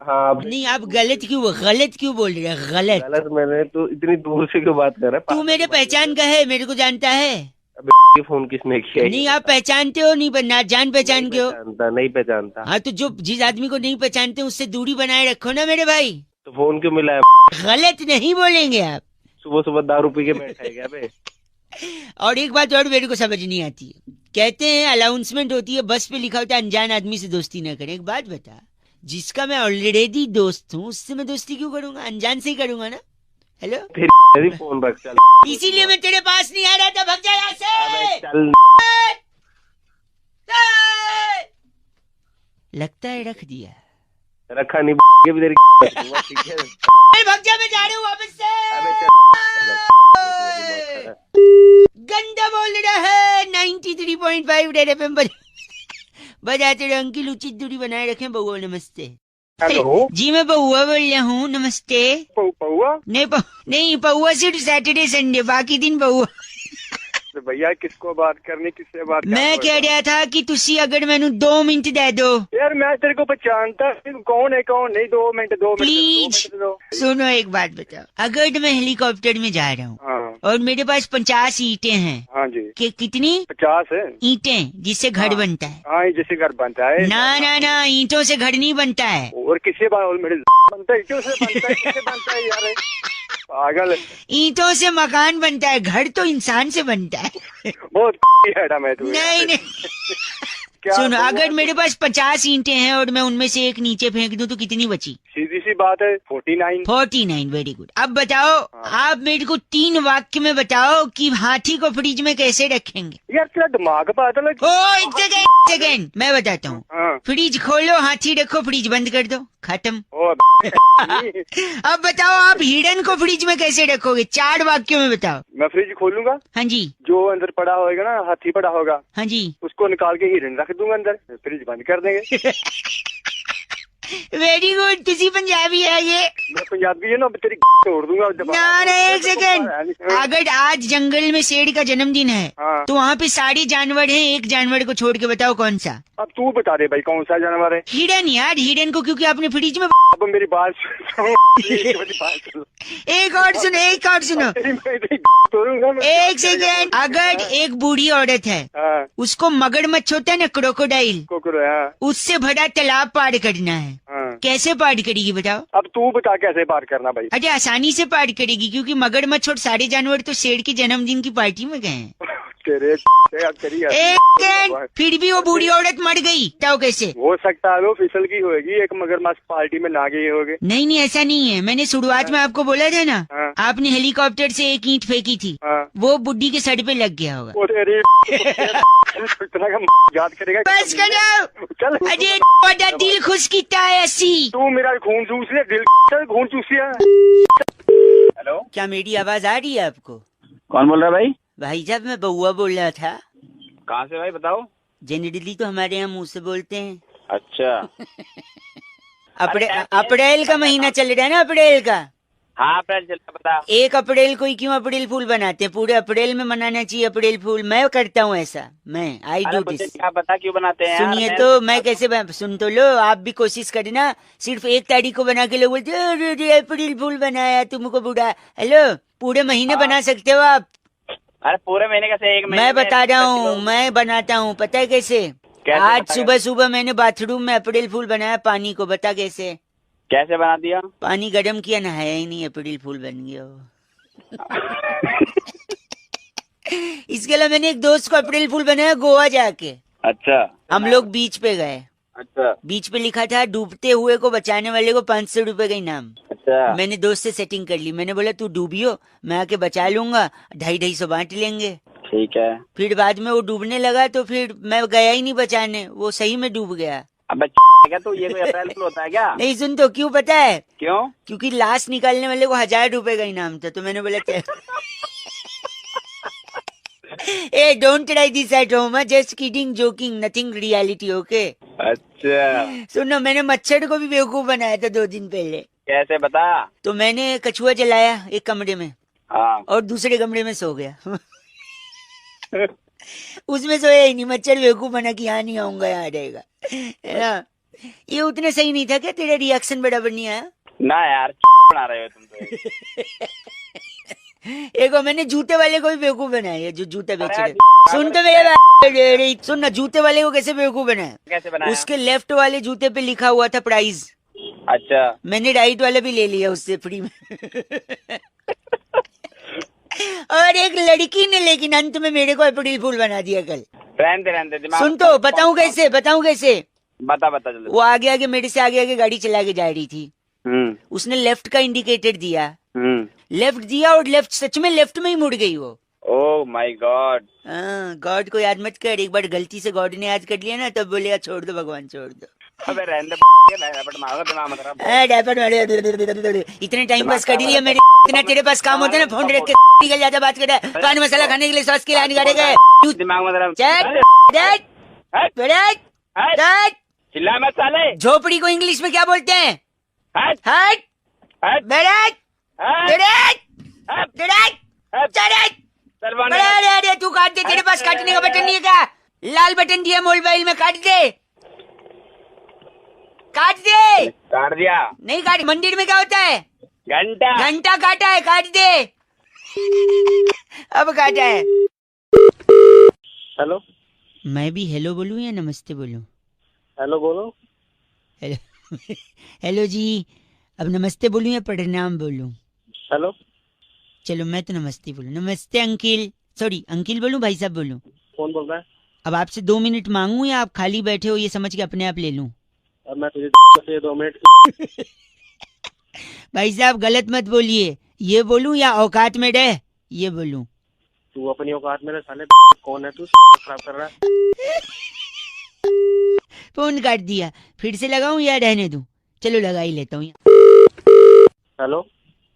हाँ
नहीं, आप गलत क्यों बोल रहे हैं? गलत
मैंने तो इतनी दूर से क्यों बात कर रहा है?
तू मेरे पहचान का है, मेरे को जानता है।
अबे फोन किसने किया?
नहीं आप पहचानते हो, नहीं ना जान पहचान के हो?
नहीं पहचानता।
हाँ तो जो जिस आदमी को नहीं पहचानते उससे दूरी बनाए रखो ना मेरे भाई।
तो फोन क्यों मिला है?
गलत नहीं बोलेंगे आप।
सुबह सुबह दारू पी के बैठा है क्या बे?
और एक बात और मेरे को समझ नहीं आती है, कहते हैं अनाउंसमेंट होती है, बस पे लिखा होता है अनजान आदमी से दोस्ती न करें। एक बात बता, जिसका मैं ऑलरेडी दोस्त हूँ उससे मैं दोस्ती क्यों करूंगा? अनजान से ही करूंगा ना। हेलो,
तेरी फोन रख चल।
इसीलिए मैं तेरे पास नहीं आ रहा था, भग जा यहाँ से।
चल
लगता है रख दिया।
रखा नहीं के भी तेरी ठीक है।
अरे भग जा, मैं जा रहा हूँ वापस से। गंदा बोल रहा है। 93.5 रेड एफएम पर बजाते रहो। अंकिल उचित दूरी बनाए रखें। बउआ नमस्ते।
हेलो
जी मैं बउआ बोल रहा हूँ। नमस्ते।
पौआ
नहीं पौआ सिर्फ सैटरडे संडे, बाकी दिन बउआ।
भैया किसको बात करनी, किससे बात
मैं कह रहा था कि तुसी अगर मैनू 2 मिनट दे दो।
यार मैं तेरे को पहचानता कौन है कौन नहीं। 2 मिनट
प्लीज सुनो, एक बात बताओ। अगर मैं हेलीकॉप्टर में जा रहा हूँ
हाँ
और मेरे पास 50 ईंटें हैं।
हाँ जी।
कितनी?
50 है
ईंटें जिससे घर बनता है।
हाँ जैसे घर बनता है।
ना ईंटों से घर नहीं बनता है।
और किससे मेरे बनता है, क्यों से बनता है, किससे बनता है यार पागल।
ईंटों से मकान बनता है, घर तो इंसान से बनता है।
बहुत है मैं तू।
नहीं सुनो, अगर मेरे पास 50 ईंटें हैं और मैं उनमें से एक नीचे फेंक दूं तो कितनी बची?
सीधी सी बात है 49।
Very good. अब बताओ आप मेरे को 3 वाक्य में बताओ कि हाथी को फ्रिज में कैसे रखेंगे।
यार तेरा दिमाग बादल है।
ओ एक सेकेंड मैं बताता हूँ।
हाँ।
फ्रिज खोलो, हाथी रखो, फ्रिज बंद कर दो, खत्म।
ओ
अब बताओ आप हिरन को फ्रिज में कैसे रखोगे? 4 वाक्यों में बताओ।
मैं फ्रिज खोलूंगा,
हाँ जी,
जो अंदर पड़ा होगा ना, हाथी पड़ा होगा,
हाँ जी,
उसको निकाल के हिरन रख दूंगा अंदर, फ्रिज बंद कर देंगे।
Very good. किसी पंजाबी है ये?
मैं पंजाबी है ना, तेरी तोड़ दूंगा।
ना एक सेकेंड। अगर आज जंगल में शेर का जन्मदिन है
हाँ।
तो वहाँ पे सारे जानवर हैं, एक जानवर को छोड़ के बताओ कौन सा?
अब तू बता दे भाई कौन सा जानवर है।
हिरन यार, हिरन को क्योंकि आपने फ्रिज में।
अब मेरी बात सुनो।
एक और सुनो। एक सेकेंड। अगर एक बूढ़ी औरत है,
हाँ।
उसको मगरमच्छ होता है ना, क्रोकोडाइल,
हाँ।
उससे भरा तालाब पार करना है,
हाँ।
कैसे पार करेगी बताओ?
अब तू बता कैसे पार करना भाई।
अरे आसानी से पार करेगी, क्योंकि मगरमच्छ और सारे जानवर तो शेर के जन्मदिन की पार्टी में गए हैं।
तेरे
फिर भी वो बूढ़ी औरत मर गई, बताओ कैसे?
हो सकता है वो फिसल की होगी, एक मगरमच्छ पार्टी में ना गई होगी।
नहीं ऐसा नहीं है। मैंने शुरुआत में आपको बोला था ना,
हाँ।
आपने हेलीकॉप्टर से एक ईंट फेंकी थी,
हाँ।
वो बुड्ढी के सर पे लग गया होगा।
वो तेरी इतना का याद करेगा।
बस करो।
चल
अरे बड़ा दिल खुश किता है ऐसी।
तू मेरा खून चूस ले, दिल चल खून चूसिया। हेलो,
क्या मेरी आवाज आ रही है आपको?
कौन बोल रहा है भाई?
भाई साहब मैं बउआ बोल रहा था।
कहाँ से भाई बताओ?
जनरली तो हमारे यहाँ मुंह से बोलते हैं।
अच्छा।
अप्रैल का महीना चल रहा है ना, अप्रैल का।
हाँ अप्रैल चलता पता।
1 अप्रैल को ही क्यों अप्रैल फूल बनाते हैं? पूरे अप्रैल में मनाना चाहिए अप्रैल फूल। मैं करता हूँ ऐसा, मैं आई डू दिस।
क्या पता क्यों बनाते हैं?
सुनिए तो, मैं कैसे सुन तो लो, आप भी कोशिश करना। सिर्फ 1 तारीख को बना के लोग बोलते अरे अप्रैल फूल बनाया तुमको बुढ़ा। हेलो, पूरे महीने बना सकते हो आप।
अरे पूरे महीने कैसे? 1 महीने
मैं बता रहा हूँ, मैं बनाता हूँ, पता है कैसे? आज सुबह मैंने बाथरूम में अप्रैल फूल बनाया पानी को, बता कैसे?
कैसे बना दिया?
पानी गर्म किया, नहाया ही नहीं, अप्रैल फूल बन गया वो। इसके अलावा मैंने एक दोस्त को अप्रैल फूल बनाया गोवा जाके।
अच्छा।
हम लोग बीच पे गए।
अच्छा।
बीच पे लिखा था डूबते हुए को बचाने वाले को 500 रुपए का इनाम।
अच्छा।
मैंने दोस्त से सेटिंग कर ली। मैंने बोला तू डूबियो, मैं आके बचा लूंगा, 250-250 बांट लेंगे।
ठीक है।
फिर बाद में वो डूबने लगा तो फिर मैं गया ही नहीं बचाने, वो सही में डूब गया।
अब क्या तो ये कोई अप्रैल फूल होता है क्या?
नहीं सुन तो, क्यों पता है?
क्यों?
क्योंकि लाश निकालने वाले को 1000 रुपए का इनाम था, तो मैंने बोला क्या। ए don't try this at home, just kidding, joking, nothing reality, okay?
अच्छा।
सुनो, मैंने मच्छर को भी बेवकूफ बनाया था 2 दिन पहले।
कैसे बता?
तो मैंने कछुआ जलाया एक कमरे में,
हाँ।
और दूसरे कमरे में सो गया। उसमें सोया ही नहीं, मच्छर बेवकूफ बना कि यहाँ नहीं आऊंगा, यहाँ रहेगा, है ना? ये उतना सही नहीं था क्या? तेरा रिएक्शन बराबर नहीं आया
ना यार, बना रहे हो तुम तो।
एक मैंने जूते वाले को भी बेवकूफ बनाया, जो जूता बेच रहे। सुन तो मेरे बात, सुन ना, जूते वाले को कैसे बेवकूफ बनाया?
कैसे बनाया?
उसके लेफ्ट वाले जूते पे लिखा हुआ था प्राइस।
अच्छा।
मैंने राइट वाला भी ले लिया उससे फ्री में। और एक लड़की ने लेकिन अंत में मेरे को अप्रैल फूल बना दिया कल।
रहते दिमाग।
सुन तो, बताऊं कैसे?
बता जल्दी।
वो आगे मेरे से आगे गाड़ी चला के जा रही थी। उसने लेफ्ट का इंडिकेटर दिया, लेफ्ट दिया और लेफ्ट सच में लेफ्ट में ही मुड़ गई वो।
Oh my God.
हाँ, गॉड को याद मत कर, एक बार गलती से गॉड ने याद कर लिया ना तब बोलेगा छोड़ दो भगवान छोड़ दो।
अबे रहने दे, रैपट मारो, दिमाग मत खराब।
डैपट मारे, इतने टाइम पास कर लिया मेरे, इतना तेरे पास काम होता है ना, फोन रख के निकल जाता बात कर रहा है, पान मसाला खाने के लिए सॉस की लाइन निकालेगा।
दिमाग मत खराब। चिल्ला मत साले।
झोपड़ी को इंग्लिश में क्या बोलते हैं?
हट
हट
हट
बेड़क
हट
बेड़क
हट
बेड़क
हट।
चढ़क।
सलमान
अरे अरे तू काट दे, तेरे पास काटने का बटन नहीं है क्या? लाल बटन दिया मोबाइल में, काट दे काट दे।
काट दिया।
नहीं काट, मंदिर में क्या होता है?
घंटा।
घंटा काटा है, काट दे। अब काटा है।
हेलो
मैं भी हेलो बोलूं या नमस्ते बोलूं?
हेलो बोलो।
हेलो हेलो जी, अब नमस्ते बोलूं या प्रणाम बोलूं?
हेलो
चलो मैं तो नमस्ते बोलूं। नमस्ते अंकिल, सॉरी अंकिल बोलूं भाई साहब बोलूं?
कौन बोल रहा है?
अब आपसे 2 मिनट मांगूं या आप खाली बैठे हो ये समझ के अपने आप ले लूं?
अब मैं तुझे 2 मिनट।
भाई साहब गलत मत बोलिए, ये बोलूं या औकात में रह ये बोलूं?
तू अपनी औकात में रह साले। कौन है तू? खराब कर रहा है।
फोन काट दिया, फिर से लगाऊं या रहने दूं? चलो लगा ही लेता हूँ।
हेलो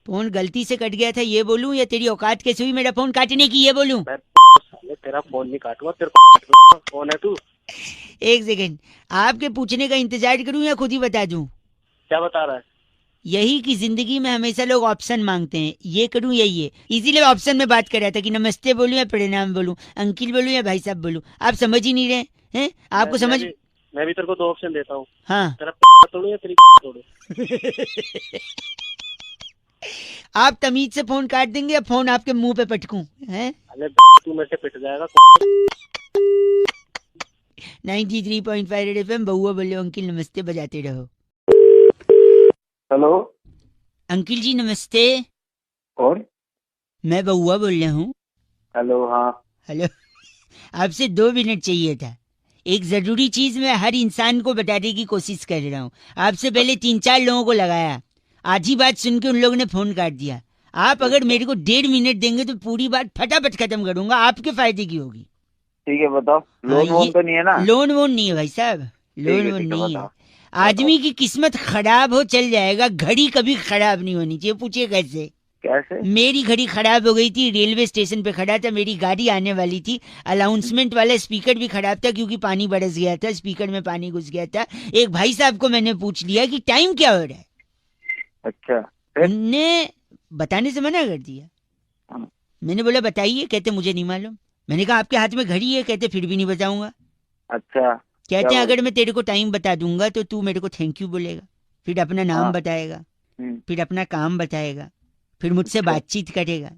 फोन गलती से कट गया था ये बोलूं या तेरी औकात कैसे हुई मेरा फोन काटने की ये बोलूं?
मैं साले तेरा फोन नहीं काटूंगा, तेरे को। कौन है तू?
एक सेकंड, आपके पूछने का इंतजार करूं या खुद ही बता दूं?
क्या बता रहा है?
यही कि जिंदगी में हमेशा लोग ऑप्शन मांगते हैं, ये करूं या ये, इसीलिए ऑप्शन में बात कर रहा था कि नमस्ते बोलूं या प्रणाम बोलूं, अंकिल बोलूं या भाई साहब बोलूं। आप समझ ही नहीं रहे हैं? आपको समझ।
मैं भी तेरे को 2 ऑप्शन देता हूँ।
हाँ
तेरा तोड़ू या तेरी तोड़ू?
आप तमीज से फोन काट देंगे या फोन आपके मुंह पे पटकूं? हैं?
अरे तू मेरे से पिट जाएगा।
93.5 रेड एफएम, बउआ बोले अंकिल नमस्ते बजाते रहो।
हेलो
अंकिल जी नमस्ते,
कौन?
मैं बउआ बोल रहा हूँ।
हेलो हाँ।
हेलो आपसे 2 मिनट चाहिए था। एक जरूरी चीज मैं हर इंसान को बताने की कोशिश कर रहा हूँ। आपसे पहले 3-4 लोगों को लगाया, आधी बात सुन के उन लोगों ने फोन काट दिया। आप अगर मेरे को 1.5 मिनट देंगे तो पूरी बात फटाफट खत्म करूंगा, आपके फायदे की होगी।
ठीक है बताओ। लोन वोन तो नहीं है ना?
लोन वोन नहीं है भाई साहब, लोन वोन नहीं है। आदमी की किस्मत खराब हो चल जाएगा, घड़ी कभी खराब नहीं होनी चाहिए। पूछिए कैसे?
कैसे?
मेरी घड़ी खराब हो गई थी, रेलवे स्टेशन पे खड़ा था, मेरी गाड़ी आने वाली थी, अनाउंसमेंट वाला स्पीकर भी खराब था क्योंकि पानी बरस गया था, स्पीकर में पानी घुस गया था। एक भाई साहब को मैंने पूछ लिया कि टाइम क्या हो रहा है,
अच्छा
उनने बताने से मना कर दिया। मैंने बोला बताइए, कहते मुझे नहीं मालूम। मैंने कहा आपके हाथ में घड़ी है, कहते फिर भी नहीं बताऊंगा।
अच्छा
कहते हैं अगर मैं तेरे को टाइम बता दूंगा तो तू मेरे को थैंक यू बोलेगा, फिर अपना नाम
हाँ।
बताएगा, फिर अपना काम बताएगा, फिर मुझसे बातचीत करेगा,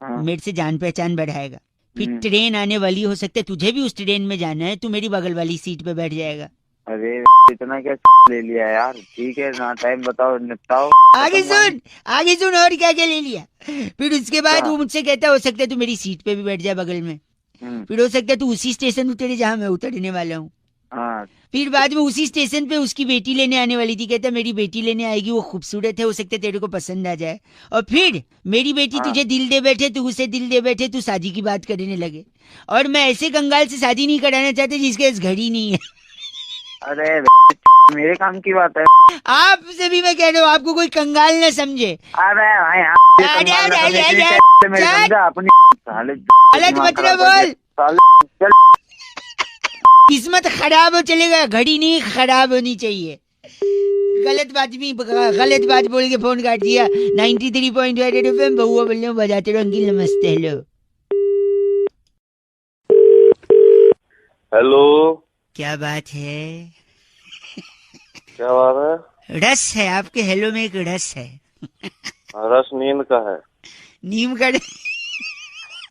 हाँ।
मेरे से जान पहचान बढ़ाएगा, फिर ट्रेन आने वाली हो सकता है तुझे भी उस ट्रेन में जाना है, तू मेरी बगल वाली सीट पे बैठ जाएगा।
अरे इतना क्या ले लिया यार? ठीक है ना, टाइम बताओ निपटाओ।
आगे सुन और क्या क्या ले लिया। फिर उसके बाद वो मुझसे कहता हो सकता है तू मेरी सीट पे भी बैठ जाए बगल में, फिर हो सकता है तू उसी स्टेशन उतरे जहाँ मैं उतरने वाला हूँ। फिर बाद में उसी स्टेशन पे उसकी बेटी लेने आने वाली थी, कहता मेरी बेटी लेने आएगी, वो खूबसूरत है, हो सकता है तेरे को पसंद आ जाए। और फिर मेरी बेटी तुझे दिल दे बैठे, तू उसे दिल दे बैठे, तू शादी की बात करने लगे। और मैं ऐसे कंगाल से शादी नहीं कराना चाहता जिसके पास घड़ी नहीं है।
अरे मेरे काम की बात है।
आपसे भी मैं कह रहा हूँ, आपको कोई कंगाल न समझे।
अरे
गलत मत बोल, किस्मत खराब हो चलेगा, घड़ी नहीं खराब होनी चाहिए। गलत बात बोल के फोन काट दिया। 93.5 रेड एफएम, बउआ बोल रहे हो बजाते रहो। अंकिल नमस्ते।
हेलो
क्या बात है?
क्या बात है?
रस है आपके हेलो में, एक रस है।
रस नींद का है।
नीम का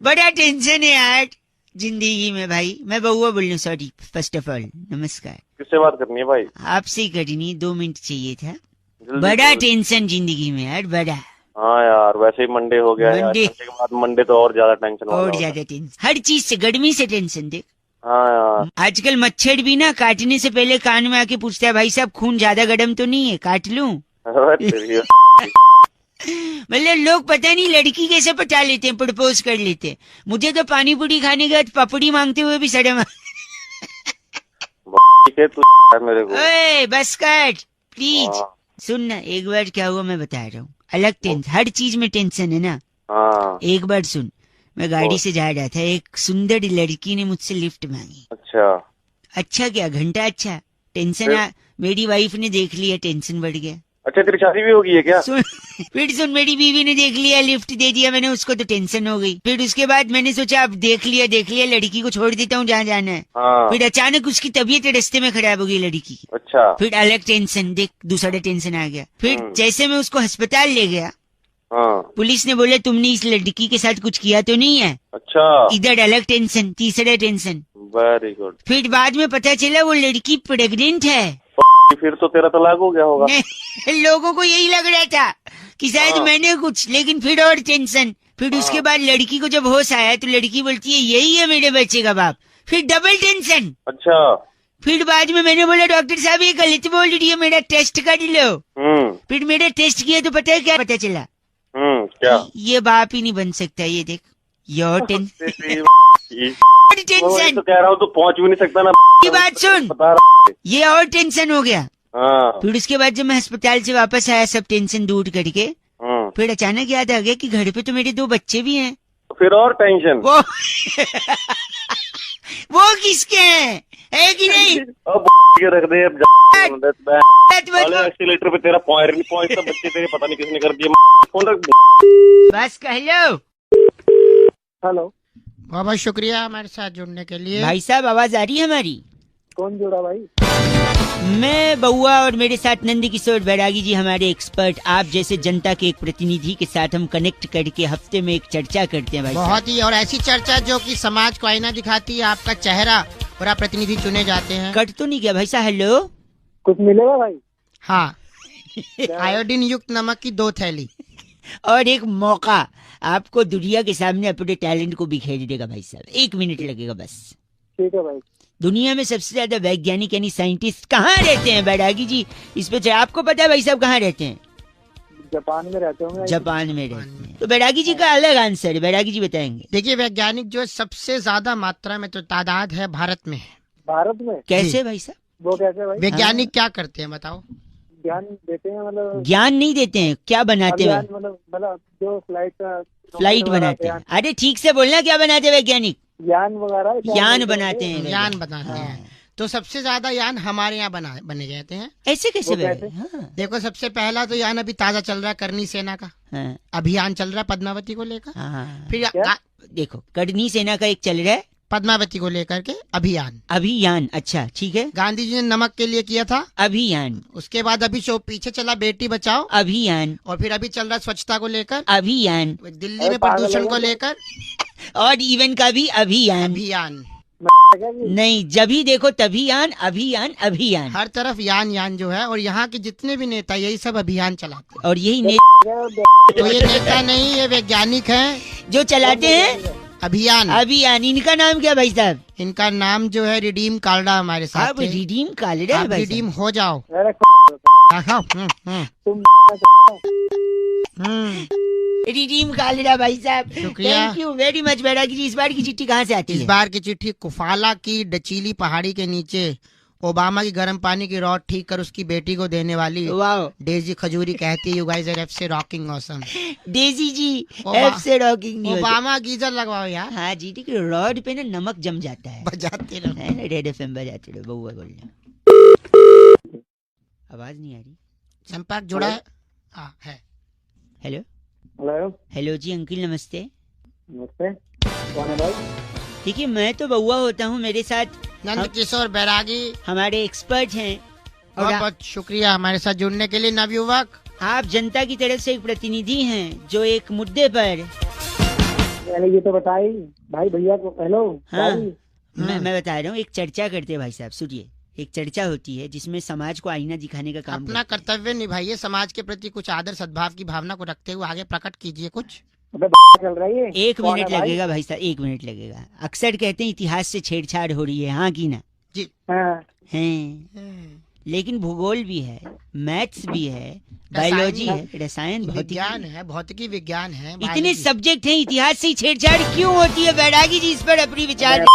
बड़ा टेंशन है यार जिंदगी में भाई। मैं बउआ बोल रही हूँ, सॉरी। फर्स्ट ऑफ ऑल नमस्कार।
किससे बात करनी है भाई?
आपसे ही करनी, 2 मिनट चाहिए था। बड़ा टेंशन जिंदगी में यार, बड़ा।
हाँ यार, वैसे ही मंडे हो गया यार, के बाद मंडे तो और ज्यादा टेंशन वाला
और ज्यादा टेंशन, हर चीज से, गर्मी से टेंशन। देख
हाँ यार,
आजकल मच्छर भी ना काटने से पहले कान में आके पूछता है भाई साहब खून ज्यादा गर्म तो नहीं है, काट लूं? मतलब लोग पता नहीं लड़की कैसे पटा लेते हैं, प्रपोज कर लेते हैं। मुझे तो पानी पूरी खाने के बाद पपड़ी मांगते हुए भी शर्म
मेरे को।
ओए बस कट प्लीज।
हाँ।
सुन ना, एक बार क्या हुआ मैं बता रहा हूँ। अलग टेंशन, हर चीज में टेंशन है ना।
हाँ।
एक बार सुन, मैं गाड़ी से जा रहा था, एक सुंदर लड़की ने मुझसे लिफ्ट मांगी। अच्छा क्या, घंटा अच्छा टेंशन मेरी वाइफ ने देख लिया, टेंशन बढ़ गया।
अच्छा तेरी शादी भी होगी है क्या?
फिर सुन, मेरी बीवी ने देख लिया, लिफ्ट दे दिया मैंने उसको, तो टेंशन हो गई। फिर उसके बाद मैंने सोचा अब देख लिया लड़की को छोड़ देता हूँ जहाँ जाना है।
हाँ।
फिर अचानक उसकी तबीयत रास्ते में खराब हो गई लड़की की।
अच्छा।
फिर अलग टेंशन, देख दूसरा टेंशन आ गया। फिर जैसे मैं उसको अस्पताल ले गया,
हाँ।
पुलिस ने बोला तुमने इस लड़की के साथ कुछ किया तो नहीं है।
अच्छा।
इधर अलग टेंशन, तीसरा टेंशन।
Very good.
फिर बाद में पता चला वो लड़की प्रेग्नेंट है।
फिर तो तेरा तलाक हो गया होगा।
लोगों को यही लग रहा था कि शायद मैंने कुछ, लेकिन फिर और टेंशन। फिर उसके बाद लड़की को जब होश आया तो लड़की बोलती है यही है मेरे बच्चे का बाप। फिर डबल टेंशन।
अच्छा।
फिर बाद में मैंने बोला डॉक्टर साहब ये गलत बोल रही है, मेरा टेस्ट कर लो। फिर मेरा टेस्ट किया तो पता है क्या पता चला?
क्या?
ये बाप ही नहीं बन सकता। ये देख, योर टेंशन।
तो कह रहा हूँ तो पहुँच भी नहीं सकता ना।
की बात सुन, ये और टेंशन हो गया।
हाँ।
फिर उसके बाद जब मैं अस्पताल से वापस आया सब टेंशन दूर करके, फिर अचानक याद आ गया कि घर पे तो मेरे 2 बच्चे भी हैं।
फिर और टेंशन।
वो किसके हैं, है कि नहीं?
अब रख दे अब। एक्सीलेटर पे तेरा पॉइंट नहीं पहुंचता, बच्चे तेरे पता नहीं किसने कर दिया। फोन रख।
बस कह लो।
हेलो,
बहुत बहुत शुक्रिया हमारे साथ जुड़ने के लिए।
भाई साहब आवाज आ रही है हमारी?
कौन जुड़ा भाई?
मैं बउआ और मेरे साथ नंद किशोर बैरागी जी, हमारे एक्सपर्ट, आप जैसे जनता के एक प्रतिनिधि के साथ हम कनेक्ट करके हफ्ते में एक चर्चा करते हैं भाई।
बहुत ही, और ऐसी चर्चा जो कि समाज को आईना दिखाती है, आपका चेहरा पूरा प्रतिनिधि चुने जाते हैं।
कट तो नहीं किया भाई साहब? हेलो,
कुछ मिलेगा भाई?
हाँ, आयोडीन युक्त नमक की 2 थैली
और एक मौका आपको दुनिया के सामने अपने टैलेंट को बिखेर देगा भाई साहब। 1 मिनट लगेगा बस।
ठीक है भाई।
दुनिया में सबसे ज्यादा वैज्ञानिक यानी साइंटिस्ट कहाँ रहते हैं बैरागी जी? इस पे आपको पता है भाई साहब कहाँ रहते हैं?
जापान में रहते होंगे।
जापान में रहते हैं। तो बैरागी जी का अलग आंसर है, बैरागी जी बताएंगे।
देखिए, वैज्ञानिक जो सबसे ज्यादा मात्रा में तो तादाद है भारत में है।
भारत में
कैसे भाई साहब?
वो कैसे भाई?
वैज्ञानिक क्या करते हैं बताओ?
ज्ञान देते हैं, मतलब
ज्ञान नहीं देते हैं, क्या बनाते हैं?
मतलब जो
फ्लाइट बनाते हैं। अरे ठीक से बोलना, क्या बनाते हैं वैज्ञानिक?
यान वगैरह
यान बनाते हैं।
यान बनाते हैं। तो सबसे ज्यादा यान हमारे यहाँ बने जाते हैं।
ऐसे कैसे?
हाँ।
देखो, सबसे पहला तो यान अभी ताजा चल रहा है, करनी सेना का अभियान चल रहा है पद्मावती को लेकर। फिर
देखो, करनी सेना का एक चल रहा है
पद्मावती को लेकर के
अभियान। अच्छा ठीक है।
गांधी जी ने नमक के लिए किया था
अभियान।
उसके बाद अभी पीछे चला बेटी बचाओ
अभियान,
और फिर अभी चल रहा स्वच्छता को लेकर
अभियान,
दिल्ली में प्रदूषण को लेकर,
और इवन का भी अभियान। नहीं, जब भी देखो तभी अभियान।
हर तरफ यान जो है। और यहाँ के जितने भी नेता यही सब अभियान चलाते हैं।
और यही
तो ये नेता नहीं, ये वैज्ञानिक हैं
जो चलाते हैं अभियान। इनका नाम क्या भाई साहब?
इनका नाम जो है रिडीम कालड़ा हमारे साथ।
अब रिडीम कालड़ा है भाई,
रिडीम हो जाओ।
रिडीम कालड़ा भाई साहब,
शुक्रिया।
थैंक यू वेरी मच बैरागी जी। इस बार की चिट्ठी कहाँ से आती है?
इस बार की चिट्ठी कुफाला की डचीली पहाड़ी के नीचे ओबामा की गर्म पानी की रॉड ठीक कर उसकी बेटी को देने वाली डेजी खजूरी कहती है, यू गाइस आर एफ से रॉकिंग ऑसम।
डेजी जी एफ से रॉकिंग।
ओबामा गीजर लगवाओ यार।
हाँ जी, ठीक है। रॉड पे ना नमक जम जाता है।
बजाते रहो,
रेड एफएम बजाते रहो। बउआ बोलना, आवाज नहीं आ रही।
संपर्क जुड़ा है।
हेलो जी अंकिल, नमस्ते।
नमस्ते, कौन है भाई?
देखिए, मैं तो बउआ होता हूँ, मेरे साथ
नंद किशोर बैरागी
हमारे एक्सपर्ट हैं।
बहुत बहुत शुक्रिया हमारे साथ जुड़ने के लिए नवयुवक।
आप जनता की तरफ से एक प्रतिनिधि हैं जो एक मुद्दे पर।
ये तो बताई भाई भैया को। हेलो।
हाँ, मैं बता रहा हूँ, एक चर्चा करते हैं भाई साहब। सुनिए, एक चर्चा होती है जिसमें समाज को आईना दिखाने का काम।
अपना कर्तव्य निभाइए, समाज के प्रति कुछ आदर सद्भाव की भावना को रखते हुए आगे प्रकट कीजिए कुछ।
चल रही है।
1 मिनट लगेगा भाई साहब, 1 मिनट लगेगा। अक्सर कहते हैं इतिहास से छेड़छाड़ हो रही है, हाँ की ना?
जी
हाँ।
हैं, लेकिन भूगोल भी है, मैथ्स भी है, बायोलॉजी है, रसायन, भौतिकी,
विज्ञान है, भौतिकी विज्ञान है,
इतने
biology।
सब्जेक्ट हैं, इतिहास से छेड़छाड़ क्यों होती है? बैरागी जी इस पर अपनी विचार।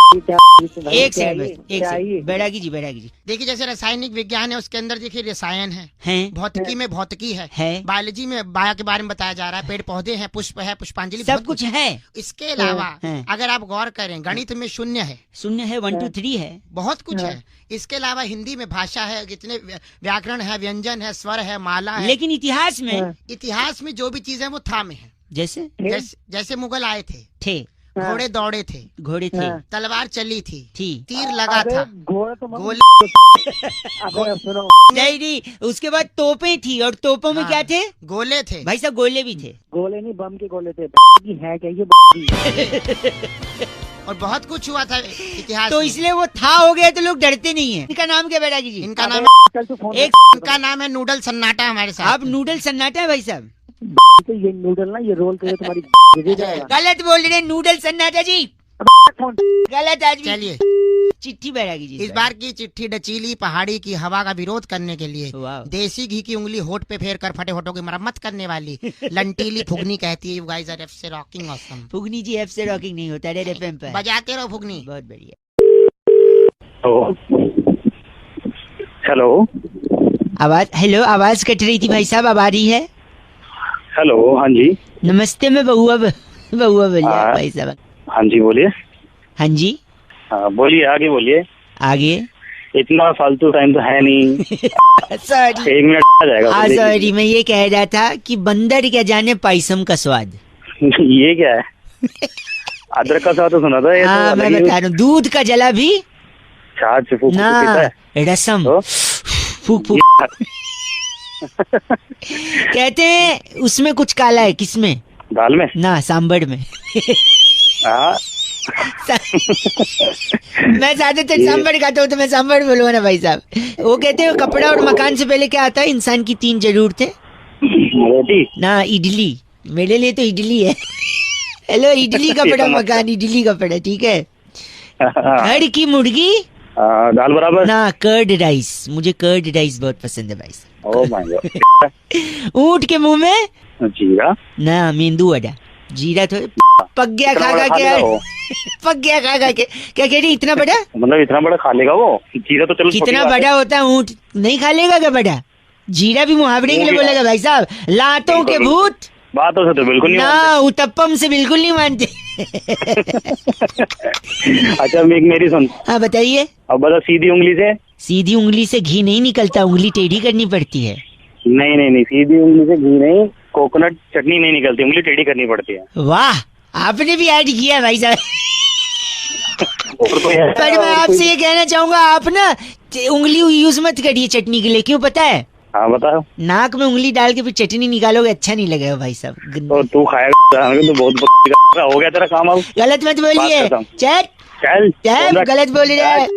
एक सेकंड बैरागी जी, बैरागी जी।
देखिए जैसे रासायनिक विज्ञान है उसके अंदर देखिए रसायन है, भौतिकी में भौतिकी है, बायोलॉजी में बायो के बारे में बताया जा रहा है, पेड़ पौधे हैं, पुष्प है, पुष्पांजलि,
सब कुछ है।
इसके अलावा अगर आप गौर करें गणित में शून्य है,
1 2 3 है,
बहुत कुछ है। इसके अलावा हिंदी में भाषा है, कितने व्याकरण है, व्यंजन है, स्वर है, माला है।
लेकिन इतिहास में
जो भी चीज है वो था में है। जैसे मुगल आए थे, घोड़े दौड़े थे, तलवार चली थी, तीर लगा था,
नहीं, उसके बाद तोपें थी, और तोपों में क्या थे?
गोले थे।
भाई साहब गोले भी थे।
गोले नहीं, बम के गोले थे। है क्या ये?
और बहुत कुछ हुआ था इतिहास
तो इसलिए वो था हो गया तो लोग डरते नहीं है। इनका नाम क्या बैरागी जी?
इनका नाम है नूडल सन्नाटा हमारे साथ।
आप नूडल सन्नाटा है भाई साहब?
तो ये नूडल ना, ये रोल करे तुम्हारी
गलत बोल रहे, नूडल सन्नाटा जी गलत आदमी।
चलिए
चिट्ठी बैरागी जी,
इस बार की चिट्ठी डचीली पहाड़ी की हवा का विरोध करने के लिए देसी घी की उंगली होठ पे फेर कर फटे होठों की मरम्मत करने वाली लंटीली फुगनी कहती है, यू गाइस आर एफ से रॉकिंग ऑसम।
फुगनी जी एफ से रॉकिंग नहीं होता, रेड एफएम पे
बजाते रहो फुगनी।
बहुत बढ़िया।
हेलो,
हेलो, आवाज कट रही थी भाई साहब, अब आ रही है?
हेलो, हाँ जी
नमस्ते, मैं बहुआ बोलिए भाई साहब।
हाँ जी बोलिए।
हाँ जी,
हाँ बोलिए, आगे बोलिए।
आगे
इतना फालतू टाइम तो है नहीं।
सॉरी,
1 मिनट आ जाएगा।
हाँ सॉरी, मैं ये कह रहा था कि बंदर क्या जाने पायसम का स्वाद।
ये क्या है? अदरक का स्वाद तो सुना था।
हाँ मैं बता रहा हूँ, दूध का जला भी
छाछ फूक
ना, रसम फूक फूक कहते हैं। उसमें कुछ काला है, किसमें?
दाल में
ना, सांबर में। मैं ज्यादातर सांबर खाता हूँ तो मैं सांबर बोलूँगा ना भाई साहब। वो कहते हैं कपड़ा और मकान से पहले क्या आता है? इंसान की 3 जरूरतें।
रोटी
ना, इडली। मेरे लिए तो इडली है। हेलो, इडली कपड़ा मकान, इडली कपड़ा, ठीक है। घर की मुर्गी
दाल बराबर
ना, कर्ड राइस। मुझे कर्ड राइस बहुत पसंद है भाई साहब।
Oh my God.
ऊंट के मुंह में
जीरा
ना, मेंदू वड़ा। जीरा तो पक गया खा के, पक गया खा के। क्या कह रही? इतना बड़ा
मतलब इतना बड़ा खा लेगा वो? जीरा तो चलो
कितना बड़ा होता है ऊंट, नहीं खा लेगा क्या बड़ा? जीरा भी मुहावरे के लिए बोलेगा भाई साहब। लातों के भूत
बातों से तो बिल्कुल नहीं
ना, उत्तपम से बिल्कुल नहीं मानते।
अच्छा मेरी सुन।
हाँ बताइए।
अब बता, सीधी उंगली से?
सीधी उंगली से घी नहीं निकलता, उंगली टेढ़ी करनी पड़ती है।
नहीं, सीधी उंगली से घी नहीं, कोकोनट चटनी नहीं निकलती, उंगली टेढ़ी करनी पड़ती है।
वाह, आपने भी ऐड किया भाई साहब। पर मैं आपसे ये कहना चाहूंगा, आप ना उंगली यूज मत करिए चटनी के लिए। क्यों पता है?
हाँ बताओ।
नाक में उंगली डाल के फिर चटनी निकालोगे, अच्छा नहीं लगेगा भाई साहब।
तो तू खाएगा तो बहुत हो गया तेरा काम। अब
गलत मत बोलिए, चल गलत बोल रहे हैं।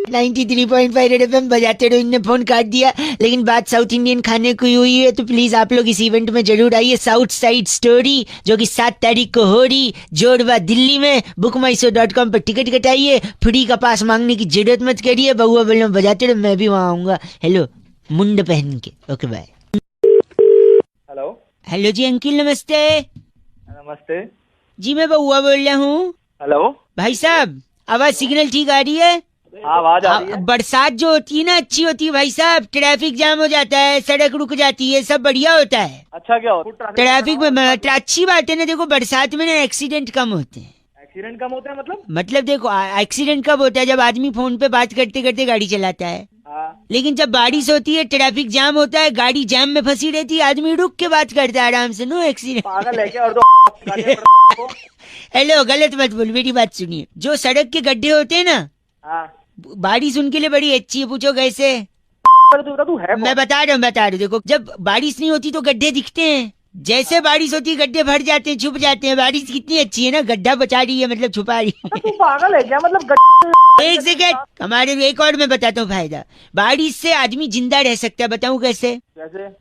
93.5 रेड एफएम बजाते रहो। इनने फोन काट दिया, लेकिन बात साउथ इंडियन खाने की हुई है, तो प्लीज आप लोग इस इवेंट में जरूर आइए। साउथ साइड स्टोरी जो कि 7 तारीख को हो रही, जोड़वा दिल्ली में। bookmyshow.com पर टिकट कटाइए। फ्री का पास मांगने की जरूरत मत करिए। बहुआ बोलो बजाते रहो, मैं भी वहाँ आऊंगा। हेलो, मुंड पहन के। Okay bye. Hello ji uncle, नमस्ते।
नमस्ते
जी, मैं बहुआ बोल रहा हूँ।
हेलो
भाई साहब, आवाज सिग्नल ठीक आ रही है?
आवाज आ रही है।
बरसात जो होती है ना, अच्छी होती है भाई साहब। ट्रैफिक जाम हो जाता है, सड़क रुक जाती है, सब बढ़िया होता है।
अच्छा क्या होता है
ट्रैफिक में? अच्छी बात है ना। देखो बरसात में ना एक्सीडेंट कम होते हैं।
एक्सीडेंट कम होता है
मतलब देखो, एक्सीडेंट कब होता है? जब आदमी फोन पे बात करते करते गाड़ी चलाता है। लेकिन जब बारिश होती है, ट्रैफिक जाम होता है, गाड़ी जाम में फंसी रहती है, आदमी रुक के बात करता है आराम से। No accident.
पागल है क्या? और तो
हेलो, गलत मत बोल, मेरी बात सुनिए। जो सड़क के गड्ढे होते हैं ना, बारिश उनके लिए बड़ी अच्छी है। पूछो कैसे?
तू है
मैं बता रहा हूँ। देखो, जब बारिश नहीं होती तो गड्ढे दिखते हैं, जैसे बारिश होती है गड्ढे भर जाते हैं, छुप जाते हैं। बारिश कितनी अच्छी है ना, गड्ढा बचा रही है, मतलब छुपा रही है।
तू पागल है क्या? मतलब
एक सेकंड, हमारे एक और मैं बताता हूँ फायदा। बारिश से आदमी जिंदा रह सकता है। बताऊँ कैसे?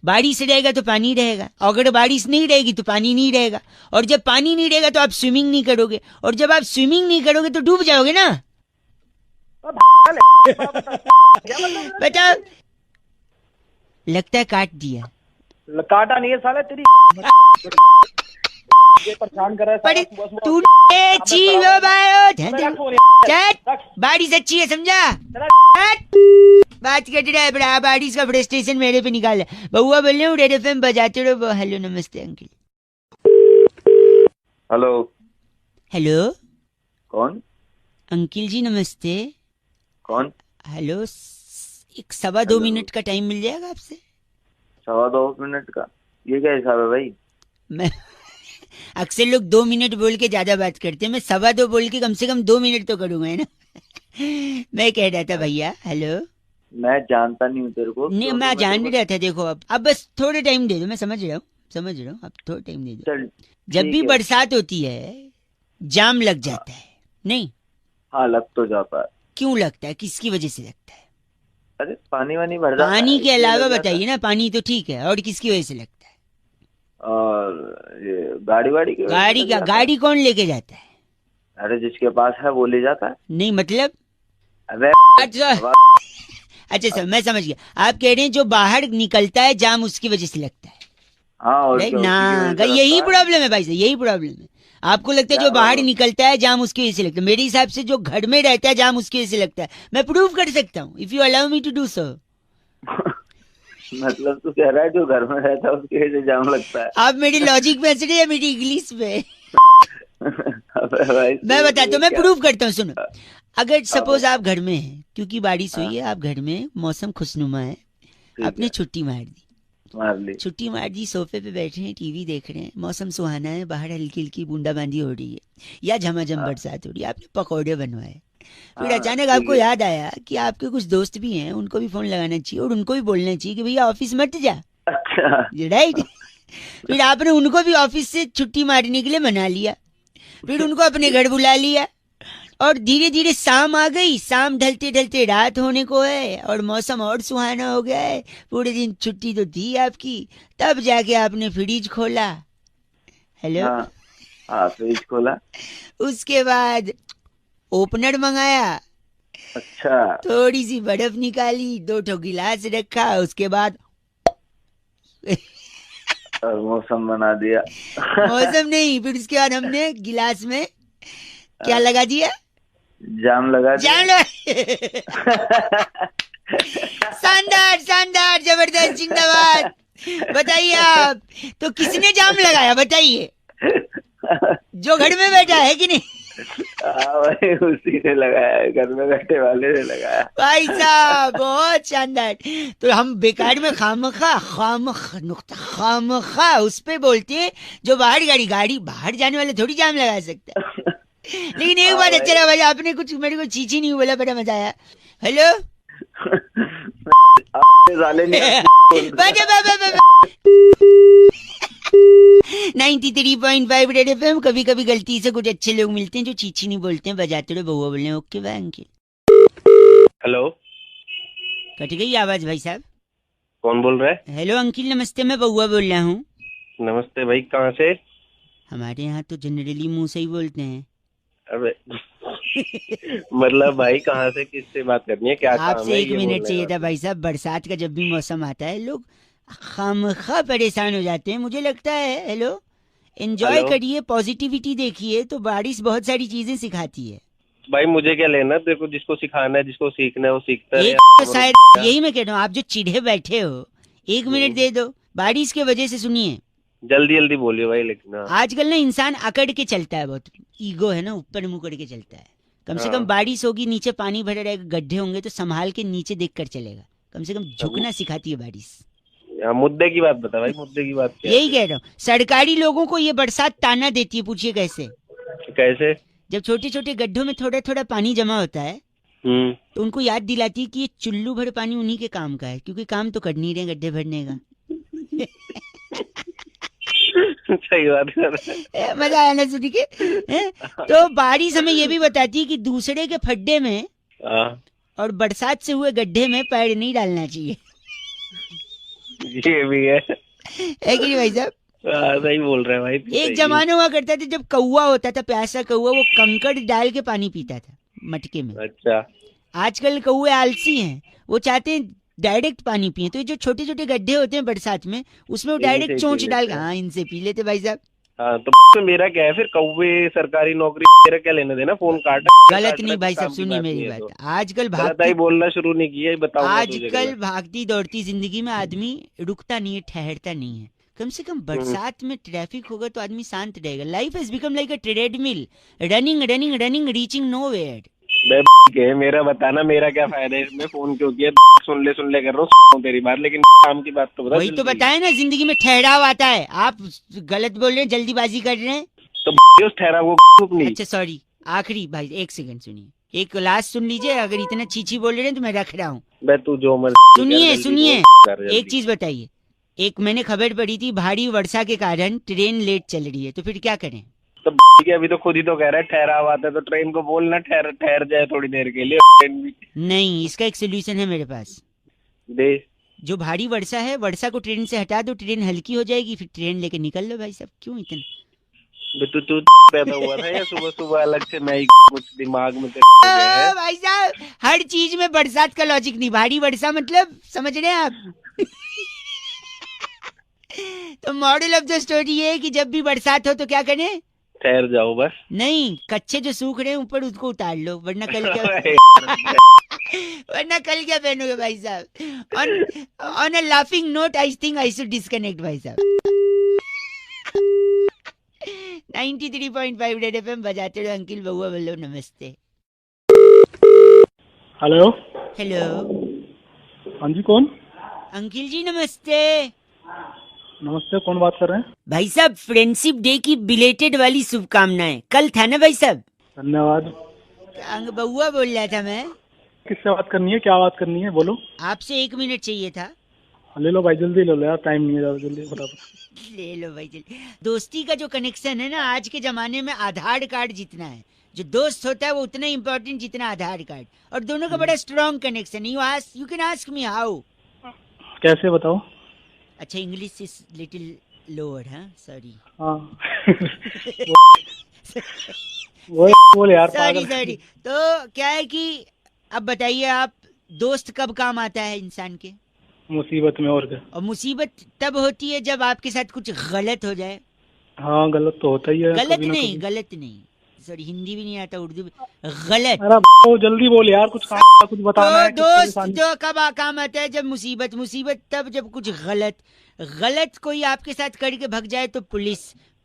बारिश रहेगा तो पानी रहेगा, अगर बारिश नहीं रहेगी तो पानी नहीं रहेगा, और जब पानी नहीं रहेगा तो आप स्विमिंग नहीं करोगे, और जब आप स्विमिंग नहीं करोगे तो डूब जाओगे ना। बताओ। लगता है काट दिया।
काटा नहीं है साला तेरी ये परेशान कर रहा है
पर
साला, सुबह सुबह।
तू ची वो बायो बारिश अच्छी है समझा। हट। बात कर रहा है बड़ा, बारिश का फ्रस्ट्रेशन मेरे पे निकाल। बउआ बोल रहे हूँ, रेड एफएम बजाते रहो। हेलो नमस्ते अंकिल।
हेलो,
हेलो
कौन?
अंकिल जी नमस्ते।
कौन?
हेलो एक 2.25 मिनट का टाइम मिल जाएगा आपसे?
2.25 मिनट का? ये क्या हिसाब है भाई?
मैं अक्सर लोग 2 मिनट बोल के ज्यादा बात करते हैं, मैं 2.25 बोल के कम से कम 2 मिनट तो करूंगा है ना। मैं कह रहा था भैया हेलो।
मैं जानता नहीं हूँ तेरे को।
नहीं
तो
मैं जान रहा था। देखो अब बस थोड़े टाइम दे दो, मैं समझ रहा हूँ अब थोड़ा टाइम दे दो।
चल
जब
ठीक
भी
है।
बरसात होती है जाम लग जाता है नहीं?
हाँ लग तो जाता है।
क्यों लगता है, किसकी वजह से लगता है?
अरे पानी वानी भर जाता है,
पानी के
इसलिए
अलावा
लग जाता
बताइए ना। पानी तो ठीक है, और किसकी वजह से लगता है?
है। और ये गाड़ी वाड़ी की वजह से
गाड़ी
लग
का
जाता है।
गाड़ी कौन लेके जाता है?
अरे जिसके पास है वो ले जाता है।
नहीं मतलब
अरे
अच्छा अच्छा सर मैं समझ गया। आप कह रहे हैं जो बाहर निकलता है जाम उसकी वजह से लगता है।
हाँ और
राइट
क्या,
ना,
उसी की वजह से
यही
लगता है।
प्रॉब्लम है भाई साहब, यही प्रॉब्लम है। आपको लगता है
क्या
जो बाहर
प्रॉब्लम?
निकलता है जाम उसकी वजह से लगता है। मेरे हिसाब से जो घर में रहता है जाम उसकी वजह से लगता है। मैं प्रूव कर सकता हूँ if you allow me to do so.
मतलब तू कह रहा है जो घर में रहता है उसकी वजह से जाम लगता है?
आप मेरी लॉजिक पे हंस रहे हैं या मेरी इंग्लिश पे?
अबे भाई
मैं
तू
बताता
ये
हूँ, मैं
क्या-
प्रूव करता हूँ सुनो। अगर सपोज
भाई।
आप घर में हैं क्योंकि बारिश हुई है, आप घर में, मौसम खुशनुमा है,
ठीक
आपने
है,
छुट्टी मार दी।
मार ली।
छुट्टी मार दी, सोफे पे बैठे हैं, टीवी देख रहे हैं, मौसम सुहाना है, बाहर हल्की हल्की बूंदाबांदी हो रही है या झमाझम
हाँ।
बरसात हो रही है, आपने पकौड़े बनवाए। फिर
हाँ,
अचानक
ठीक
आपको
है।
याद आया कि आपके कुछ दोस्त भी हैं, उनको भी फोन लगाना चाहिए और उनको भी बोलना चाहिए कि भैया ऑफिस मत जा।
अच्छा
राइट। फिर आपने उनको भी ऑफिस से छुट्टी मारने के लिए मना लिया, फिर उनको अपने घर बुला लिया और धीरे धीरे शाम आ गई। शाम ढलते ढलते रात होने को है और मौसम और सुहाना हो गया है। पूरे दिन छुट्टी तो थी आपकी, तब जाके आपने फ्रिज खोला। हेलो।
हाँ हाँ फ्रिज खोला।
उसके बाद ओपनर मंगाया,
अच्छा
थोड़ी सी बर्फ निकाली, 2 गिलास रखा, उसके बाद
और मौसम बना दिया।
मौसम नहीं, फिर उसके बाद हमने गिलास में क्या लगा दिया?
जाम लगा दिया।
जाम लगा। शानदार शानदार जबरदस्त जिंदाबाद। बताइए आप, तो किसने जाम लगाया बताइए? जो घर में बैठा है कि नहीं?
हाँ भाई उसी ने लगाया है, घर में बैठे वाले ने लगाया।
भाई साहब बहुत शानदार। तो हम बेकार में खामखा उस पे बोलते हैं जो बाहर गाड़ी बाहर जाने वाले थोड़ी जाम लगा सकता है। लेकिन एक बात अच्छा रहा भाई, आपने कुछ मेरे को चीची नहीं बोला, बड़ा मजा आया। हेलो।
साले ने
93.5 रेड एफएम। कभी कभी गलती से कुछ अच्छे लोग मिलते हैं जो चीची नहीं बोलते हैं, बजाते रहो बउआ बोलने। Okay bye uncle.
हेलो,
कट गई आवाज भाई साहब।
कौन बोल रहा है?
हेलो अंकिल नमस्ते, मैं बउआ बोल रहा हूँ।
नमस्ते भाई, कहाँ से?
हमारे यहाँ तो जनरली मुंह से ही बोलते हैं।
अबे मतलब भाई कहाँ से, किससे बात करनी है, क्या काम
आपसे
है?
1
ये
मिनट
बोलने
चाहिए
का।
था भाई साहब। बरसात का जब भी मौसम आता है लोग खामखा परेशान हो जाते हैं, मुझे लगता है। Hello, enjoy
hello?
करिए, पॉजिटिविटी देखिए, तो बारिश बहुत सारी चीजें सिखाती है।
भाई मुझे क्या लेना, देखो जिसको सिखाना है, जिसको सीखना है वो सीखता है।
एक तो शायद यही मैं कह रहा हूँ, आप जो चिढ़े बैठे हो 1 मिनट दे दो। बारिश की वजह से सुनिए,
जल्दी जल्दी बोलिए भाई, लेकिन हाँ।
आजकल ना इंसान अकड़ के चलता है, बहुत ईगो है ना, ऊपर मुंह करके चलता है। कम से कम
हाँ।
बारिश होगी, नीचे पानी भरा रहेगा, गड्ढे होंगे तो संभाल के नीचे देख कर चलेगा। कम से कम झुकना सिखाती है बारिश।
मुद्दे की बात बता भाई, मुद्दे की बात क्या है?
यही कह रहा हूँ, सरकारी लोगों को ये बरसात ताना देती है। पूछिए कैसे?
कैसे?
जब छोटे छोटे गड्ढों में थोड़ा थोड़ा पानी जमा होता है तो उनको याद दिलाती है कि ये चुल्लू भर पानी उन्हीं के काम का है, क्योंकि काम तो कर नहीं रहे गड्ढे भरने का।
सही बात कर रहे हैं।
मजा आया ना सुन के? हैं? तो बारिश हमें ये भी बताती है कि दूसरे के खड्डे में
हाँ,
और बरसात से हुए गड्ढे में पैर नहीं डालना चाहिए।
ये भी है
है कि नहीं भाई साहब?
हाँ, सही बोल रहे हैं भाई, सही
एक
है।
जमाना हुआ करता था जब कौवा होता था, प्यासा कौवा, वो कंकड़ डाल के पानी पीता था मटके में।
अच्छा,
आजकल कौवे आलसी हैं, वो चाहते हैं डायरेक्ट पानी पिए। तो ये जो छोटे छोटे गड्ढे होते हैं बरसात में, उसमें वो डायरेक्ट चोंच डाल, हाँ इनसे पी लेते भाई साहब।
हाँ तो मेरा क्या है फिर, कौवे सरकारी नौकरी, मेरा क्या लेने देना, फोन काट।
गलत नहीं भाई साहब, सुनिए मेरी बात। आजकल भागती
बोलना शुरू नहीं किया, बताओ।
आजकल भागती दौड़ती जिंदगी में आदमी रुकता नहीं है, ठहरता नहीं है। कम से कम बरसात में ट्रैफिक होगा तो आदमी शांत रहेगा। Life has become like a treadmill, running running running, reaching nowhere.
मेरा बताना, मेरा क्या फायदा है इसमें, फोन क्यों किया? सुन ले कर रहा हूँ तेरी बात, लेकिन काम की बात तो बता।
वही तो बताए ना, जिंदगी में ठहराव आता है। आप गलत बोल रहे हैं, जल्दीबाजी कर रहे हैं।
तो उस ठहराव को
अच्छा सॉरी, आखिरी भाई 1 सेकंड सुनिए, एक लास्ट सुन लीजिए। अगर इतना चीची बोल रहे हैं तो मैं रख रहा हूँ।
तू जो
सुनिए एक चीज बताइए। एक मैंने खबर पढ़ी थी, भारी वर्षा के कारण ट्रेन लेट चल रही है, तो फिर क्या करें?
तो अभी तो खुद ही तो कह रहा है ठहराव आता है, तो ट्रेन को बोलना ठहर जाए थोड़ी देर के लिए। ट्रेन भी नहीं,
इसका एक सोल्यूशन है मेरे पास।
दे। जो
भारी वर्षा है, वर्षा को ट्रेन से हटा दो, ट्रेन हल्की हो जाएगी, फिर ट्रेन लेके निकल लो भाई साहब। क्यों इतना
तू पैदा हुआ था या सुबह सुबह अलग से मैं कुछ दिमाग में
भाई साहब? हर चीज में बरसात का लॉजिक नहीं। भारी वर्षा मतलब समझ रहे हैं आप? तो मॉडल ऑफ द स्टोरी ये है कि जब भी बरसात हो तो क्या करें?
ठहर जाओ बस।
नहीं, कच्चे जो सूख रहे हैं ऊपर उसको उतार लो, वरना कल क्या पहनोगे भाई साहब? On a laughing note I think I should disconnect भाई साहब। 93.5 रेड एफएम बजाते रहो। अंकिल बउआ बोलो नमस्ते।
हेलो
हेलो,
हाँ जी कौन?
अंकिल जी नमस्ते।
नमस्ते, कौन बात कर रहे हैं?
भाई साहब फ्रेंडशिप डे की बिलेटेड वाली शुभकामनाएं। कल था ना भाई साहब?
धन्यवाद।
बउआ बोल रहा था मैं।
किससे बात करनी है, क्या बात करनी है, बोलो।
आपसे 1 मिनट चाहिए था।
ले लो भाई, जल्दी ले लो यार, टाइम नहीं है, ज्यादा जल्दी फटाफट
ले लो भाई जल्दी। दोस्ती का जो कनेक्शन है ना, आज के जमाने में आधार कार्ड जितना है। जो दोस्त होता है वो उतना इम्पोर्टेंट जितना आधार कार्ड, और दोनों का बड़ा strong connection. You can ask me how.
कैसे बताओ?
अच्छा, इंग्लिश इज लिटिल लोअर, हाँ सॉरी।
हाँ वो बोल यार,
सॉरी। तो क्या है कि अब बताइए आप, दोस्त कब काम आता है इंसान के?
मुसीबत में, और क्या।
और मुसीबत तब होती है जब आपके साथ कुछ गलत हो जाए।
हाँ गलत तो होता ही है।
गलत नहीं, सॉरी हिंदी भी नहीं आता, उर्दू भी। गलत।
अरे जल्दी बोल यार, कुछ बताना है।
दोस्त जो कब काम आता है? जब मुसीबत तब जब कुछ गलत कोई आपके साथ करके भग जाए तो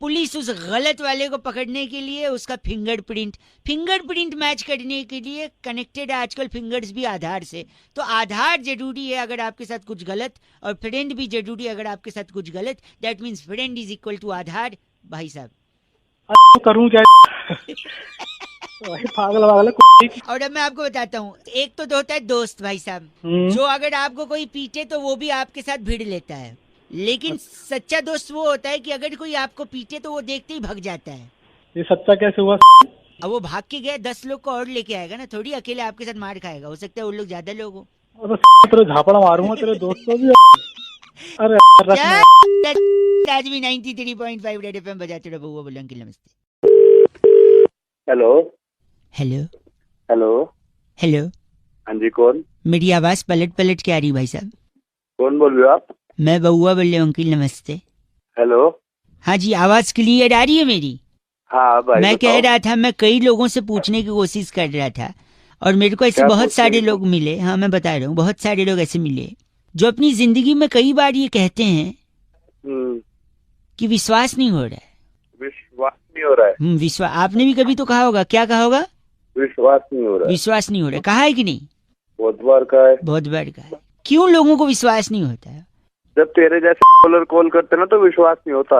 पुलिस उस गलत वाले को पकड़ने के लिए उसका फिंगरप्रिंट मैच करने के लिए कनेक्टेड है आजकल फिंगर्स भी आधार से। तो आधार जरूरी है अगर आपके साथ कुछ गलत, और फ्रेंड भी जरूरी है अगर आपके साथ कुछ गलत। That means friend is equal to आधार भाई साहब।
करूं क्या? पागल।
और अब मैं आपको बताता हूँ, एक तो होता है दोस्त भाई साहब, जो अगर आपको कोई पीटे तो वो भी आपके साथ भिड़ लेता है। लेकिन सच्चा दोस्त वो होता है कि अगर कोई आपको पीटे तो वो देखते ही भग जाता है।
ये सच्चा कैसे हुआ?
अब वो भाग के गया, 10 लोग को और लेके आएगा ना, थोड़ी अकेले आपके साथ मार खाएगा। हो सकता है वो लोग ज्यादा लोग हो।
तेरे झापड़ा मारूंगा तेरे दोस्तों भी। अरे
आज भी 93.5 रेड एफएम बजाते रहो। बउआ बोलो अंकिल नमस्ते।
Hello
hello
hello
hello.
हाँ जी कौन?
मेरी आवाज पलट के आ रही भाई साहब।
कौन बोल रहे हो आप?
मैं बउआ बोल रहा हूँ अंकिल नमस्ते।
हेलो।
हाँ जी, आवाज क्लियर आ रही है मेरी?
हाँ भाई।
मैं कह रहा था, मैं कई लोगों से पूछने की कोशिश कर रहा था, और मेरे को ऐसे बहुत सारे लोग मिले। हाँ मैं बता रहा हूँ, बहुत सारे लोग ऐसे मिले जो अपनी जिंदगी में कई बार ये कहते हैं कि विश्वास नहीं हो रहा है। विश्वास आपने भी कभी तो कहा होगा। क्या कहा होगा?
विश्वास नहीं हो रहा है।
कहा है कि नहीं?
बहुत बार कहा है।
क्यों लोगों को विश्वास नहीं होता है?
जब तेरे जैसे कॉलर कॉल करते ना तो विश्वास नहीं होता।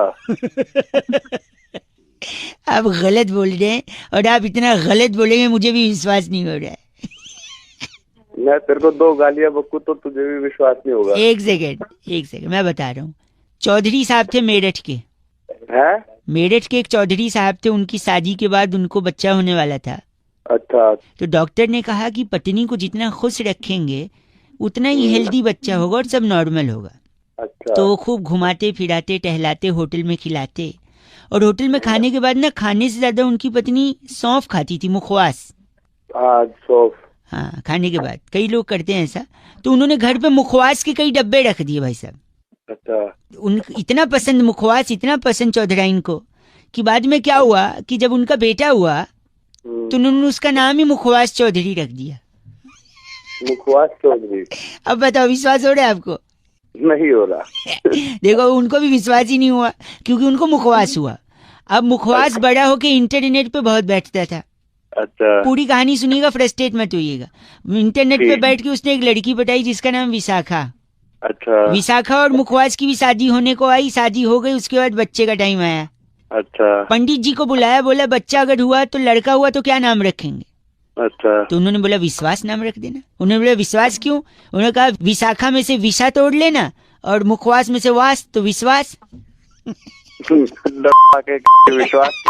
आप गलत बोल रहे हैं, और आप इतना गलत बोलेंगे मुझे भी विश्वास नहीं हो रहा है।
मैं तेरे को 2 गालियां बकूं तो तुझे भी विश्वास नहीं होगा। एक
सेकंड मैं बता रहा हूँ। चौधरी साहब थे मेरठ के।
हैं? मेरठ
के एक चौधरी साहब थे, उनकी शादी के बाद उनको बच्चा होने वाला था।
अच्छा।
तो डॉक्टर ने कहा कि पत्नी को जितना खुश रखेंगे उतना ही हेल्दी बच्चा होगा और सब नॉर्मल होगा।
अच्छा।
तो वो खूब घुमाते फिराते टहलाते, होटल में खिलाते, और होटल में खाने के बाद ना, खाने से ज्यादा उनकी पत्नी सौंफ खाती थी, मुखवास। हाँ, खाने के बाद कई लोग करते हैं ऐसा। तो उन्होंने घर पे मुखवास के कई डब्बे रख दिए भाई साहब।
अच्छा।
उन इतना पसंद मुखवास, इतना पसंद चौधराइन को कि बाद में क्या हुआ कि जब उनका बेटा हुआ तो उन्होंने उसका नाम ही मुखवास चौधरी रख दिया।
मुखवास चौधरी।
अब बताओ, विश्वास हो रहा है आपको?
नहीं हो रहा।
देखो, उनको भी विश्वास ही नहीं हुआ क्योंकि उनको मुखवास हुआ। अब मुखवास बड़ा होके इंटरनेट पे बहुत बैठता था।
अच्छा।
पूरी कहानी सुनिएगा, फ्रस्ट्रेट मत होइएगा। इंटरनेट पे बैठ के उसने एक लड़की पटाई जिसका नाम विशाखा।
अच्छा।
विशाखा और मुखवास की भी शादी होने को आई, शादी हो गई, उसके बाद बच्चे का टाइम आया।
अच्छा।
पंडित जी को बुलाया, बोला बच्चा अगर हुआ तो लड़का हुआ तो क्या नाम रखेंगे?
अच्छा।
तो उन्होंने बोला विश्वास नाम रख देना। उन्होंने बोला विश्वास क्यों? उन्होंने कहा विशाखा में से विशा तोड़ लेना और मुखवास में से वास, तो विश्वास।
विश्वास।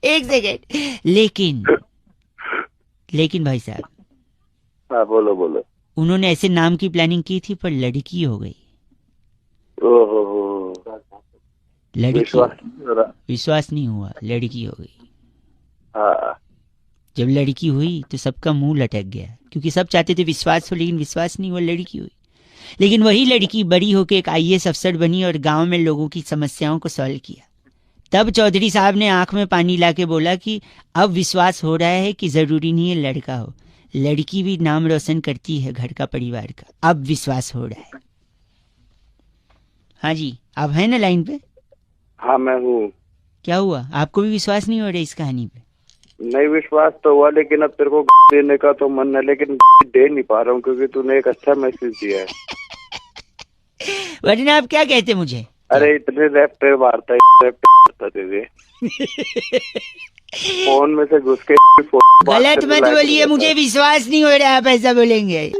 एक सेकेंड। लेकिन भाई साहब,
हाँ बोलो बोलो।
उन्होंने ऐसे नाम की प्लानिंग की थी पर लड़की हो गई।
ओहो।
लड़की, विश्वास नहीं हुआ, लड़की हो गई।
हाँ।
जब लड़की हुई तो सबका मुंह लटक गया क्योंकि सब चाहते थे विश्वास हो, लेकिन विश्वास नहीं हुआ, लड़की हुई। लेकिन वही लड़की बड़ी होकर एक IAS अफसर बनी और गांव में लोगों की समस्याओं को सॉल्व किया। तब चौधरी साहब ने आंख में पानी लाके बोला कि अब विश्वास हो रहा है कि जरूरी नहीं है लड़का हो, लड़की भी नाम रोशन करती है घर का, परिवार का। अब विश्वास हो रहा है। हाँ जी, आप हैं ना लाइन पे?
हाँ मैं हूँ।
क्या हुआ, आपको भी विश्वास नहीं हो रहा इस कहानी पे?
नहीं, विश्वास तो हुआ, लेकिन अब तेरे को देने का तो मन है, लेकिन दे नहीं पा रहा हूँ क्योंकि तूने एक अच्छा मैसेज दिया है।
वरना आप क्या कहते मुझे?
अरे इतने रैप पे मारता है फोन में से घुस के।
गलत मत बोलिए, मुझे विश्वास नहीं हो रहा, आप ऐसा बोलेंगे।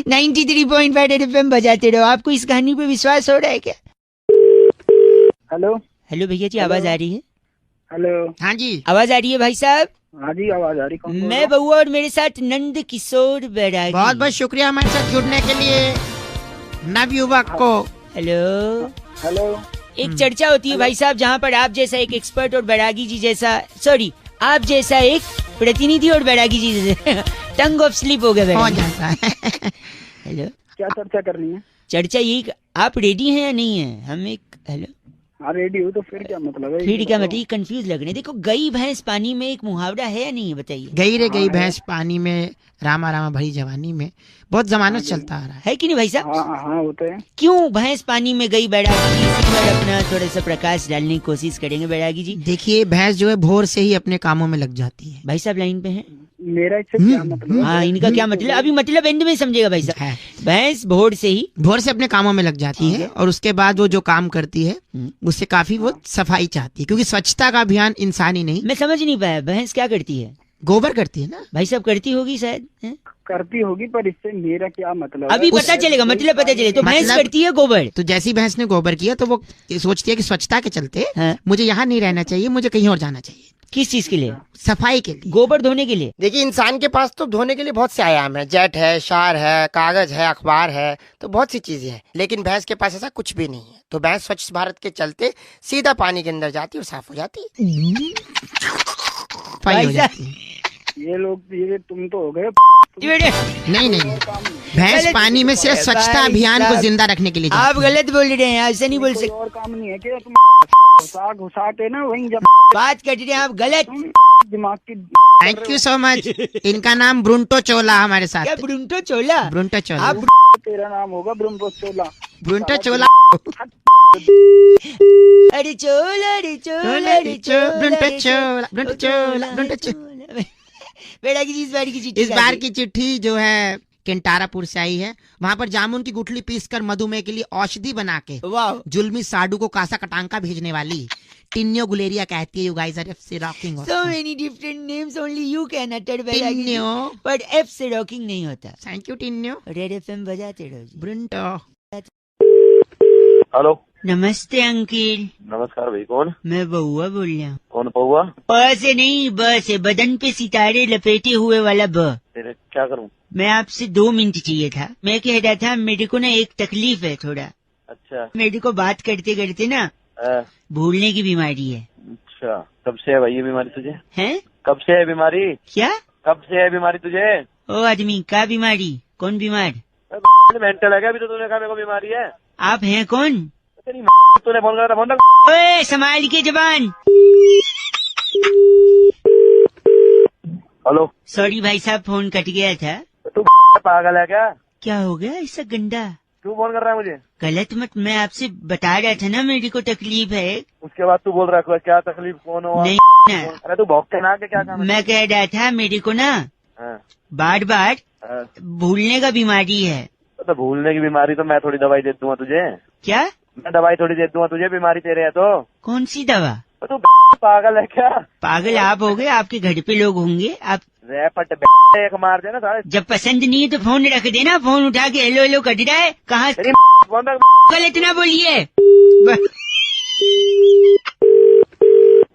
93.5 FM बजाते रहो। आपको इस कहानी पे विश्वास हो रहा है क्या?
हेलो
हेलो भैया जी, आवाज आ रही है?
हेलो।
हाँ जी,
आवाज आ रही है भाई साहब?
हाँ जी आवाज आ रही। कौन बोल रहा?
मैं बउआ और मेरे साथ नंद किशोर बैरागी।
बहुत बहुत शुक्रिया हमारे साथ जुड़ने के लिए नवयुवक को।
हेलो।
हेलो।
एक चर्चा होती है भाई साहब जहाँ पर आप जैसा एक एक्सपर्ट और बैरागी जी जैसा, सॉरी, आप जैसा एक प्रतिनिधि और बैरागी जी जैसे टंग ऑफ स्लिप हो गया।
हो जाता है।
हेलो,
क्या चर्चा करनी है?
चर्चा यही, आप रेडी हैं या नहीं है? हम एक, हेलो,
हाँ रेडी हो तो फिर क्या मतलब है?
फिर क्या मतलब, कंफ्यूज लग रहे हैं। देखो, गई भैंस पानी में एक मुहावरा है या नहीं है, बताइए।
गई रे गई भैंस पानी में, रामा रामा भरी जवानी में, बहुत जमाना चलता आ रहा है
कि नहीं भाई साहब?
हाँ होते हैं।
क्यों भैंस पानी में गई बैरागी जी? इसी पर अपना थोड़ा सा प्रकाश डालने की कोशिश करेंगे बैरागी जी।
देखिए, भैंस जो है भोर से ही अपने कामों में लग जाती है।
भाई साहब लाइन पे हैं?
मेरा इससे क्या मतलब?
हाँ, इनका क्या मतलब, अभी मतलब एंड में समझेगा भाई साहब। भैंस भोर से अपने कामों में लग जाती है और उसके बाद वो जो काम करती है उससे काफी वो सफाई चाहती है, क्योंकि स्वच्छता का अभियान इंसान ही नहीं। मैं समझ नहीं पाया, भैंस क्या करती है?
गोबर करती है ना
भाई साहब? करती होगी शायद,
करती होगी, पर इससे मेरा क्या मतलब?
अभी पता चलेगा, मतलब पता चले। तो भैंस करती है गोबर,
तो जैसी भैंस ने गोबर किया तो वो सोचती है कि स्वच्छता के चलते मुझे यहाँ नहीं रहना चाहिए, मुझे कहीं और जाना चाहिए।
किस चीज के लिए?
सफाई के लिए,
गोबर धोने के लिए।
देखिए, इंसान के पास तो धोने के लिए बहुत से आयाम है, जेट है, शार है, कागज है, अखबार है, तो बहुत सी चीजें हैं, लेकिन भैंस के पास ऐसा कुछ भी नहीं है। तो भैंस स्वच्छ भारत के चलते सीधा पानी के अंदर जाती है और साफ हो जाती है।
ये लोग, ये तुम तो हो गए।
नहीं, भैंस पानी में सिर्फ स्वच्छता अभियान को जिंदा रखने के लिए।
आप गलत बोल रहे हैं, ऐसे नहीं बोल सकते।
और काम नहीं है क्या? तुम घुसा के ना वहीं जब
बात कर रहे हैं आप, गलत
दिमाग की।
Thank you so much. इनका नाम ब्रुंटो चोला हमारे साथ।
क्या ब्रुंटो चोला?
ब्रुंटो चोला।
तेरा नाम होगा ब्रुंटो चोला।
ब्रुंटो चोला।
अरे चोला, अरे चोला, अरे चोला,
ब्रुंटो चोला, ब्रुंटो चोला, ब्रुंटो चोला।
बैरागी जी,
इस बार की चिट्ठी जो है केंटारापुर से आई है। वहाँ पर जामुन की गुठली पीसकर मधुमेह के लिए औषधि बना के जुल्मी साडू को कासा कटांका भेजने वाली टिन्यो गुलेरिया कहती है, यू गाइस आर एफ से rocking.
So many different names only you can utter, Bairagi ji, but F से रॉकिंग नहीं होता।
Thank you Tinyo.
Red FM बजाते रहो जी।
ब्रुंटो।
हेलो,
नमस्ते अंकिल।
नमस्कार भाई, कौन?
मैं बउआ बोल रहा हूँ।
कौन पौआ?
प से नहीं, ब से, बदन पे सितारे लपेटे हुए वाला ब।
तेरे क्या करूँ?
मैं आपसे 2 मिनट चाहिए था। मैं कह रहा था मेरे को ना एक तकलीफ है थोड़ा।
अच्छा।
मेरे को बात करते करते ना भूलने की बीमारी है।
अच्छा, कब से है भाई ये बीमारी तुझे?
हैं?
कब से है बीमारी?
क्या?
कब से है बीमारी तुझे?
ओ आदमी, क्या बीमारी? कौन बीमार?
मेंटल है क्या? अभी तो तूने कहा मेरे को बीमारी है।
आप हैं कौन?
तेरी तूने फोन करा था, फोन रख।
ओए संभाल के जबान।
हेलो।
सॉरी भाई साहब, फोन कट गया था।
तू पागल है क्या?
क्या हो गया ऐसा गंदा?
क्यों फोन कर रहा है मुझे?
गलत मत, मैं आपसे बता रहा था ना मेरे को तकलीफ है।
उसके बाद तू बोल रहा है क्या तकलीफ, कौन हो?
नहीं ना,
अरे तू भौंकते ना, क्या काम है?
मैं कह रहा था मेरे को ना बार बार भूलने का बीमारी है।
तो भूलने की बीमारी तो मैं थोड़ी दवाई दे दूंगा तुझे।
क्या?
मैं दवाई थोड़ी दे दूंगा तुझे, बीमारी तेरे है तो।
कौन सी दवा?
तू पागल है क्या?
पागल आप हो गए, आपके घर पे लोग होंगे। आप
रैपट एक मार देना सारे।
जब पसंद नहीं है तो फोन रख देना, फोन उठा के हेलो हेलो कर रहा है। कहाँ कल इतना बोलिए।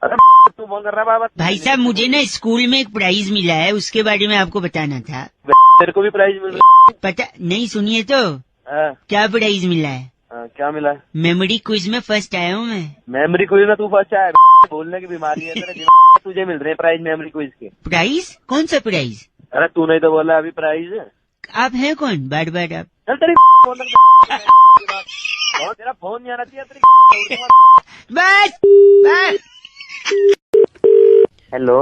अरे तू फोन कर रहा है बाबा?
भाई साहब मुझे ना स्कूल में एक प्राइज मिला है, उसके बारे में आपको बताना था।
तेरे को भी प्राइज मिल रहा है?
पता नहीं, सुनिए तो। क्या प्राइज मिला है?
क्या मिला है?
मेमोरी क्विज में फर्स्ट आया हूँ मैं।
मेमोरी क्विज में तू फर्स्ट आया? भूलने की बीमारी है तेरे तुझे मिल रहे हैं प्राइज मेमोरी क्विज के।
प्राइज? कौन सा प्राइज?
अरे तू नहीं तो बोला अभी प्राइज।
आप हैं कौन? बार बार आप।
चल तेरी फोन तेरा फोन नहीं आना चाहिए तेरी।
बस बस।
हेलो।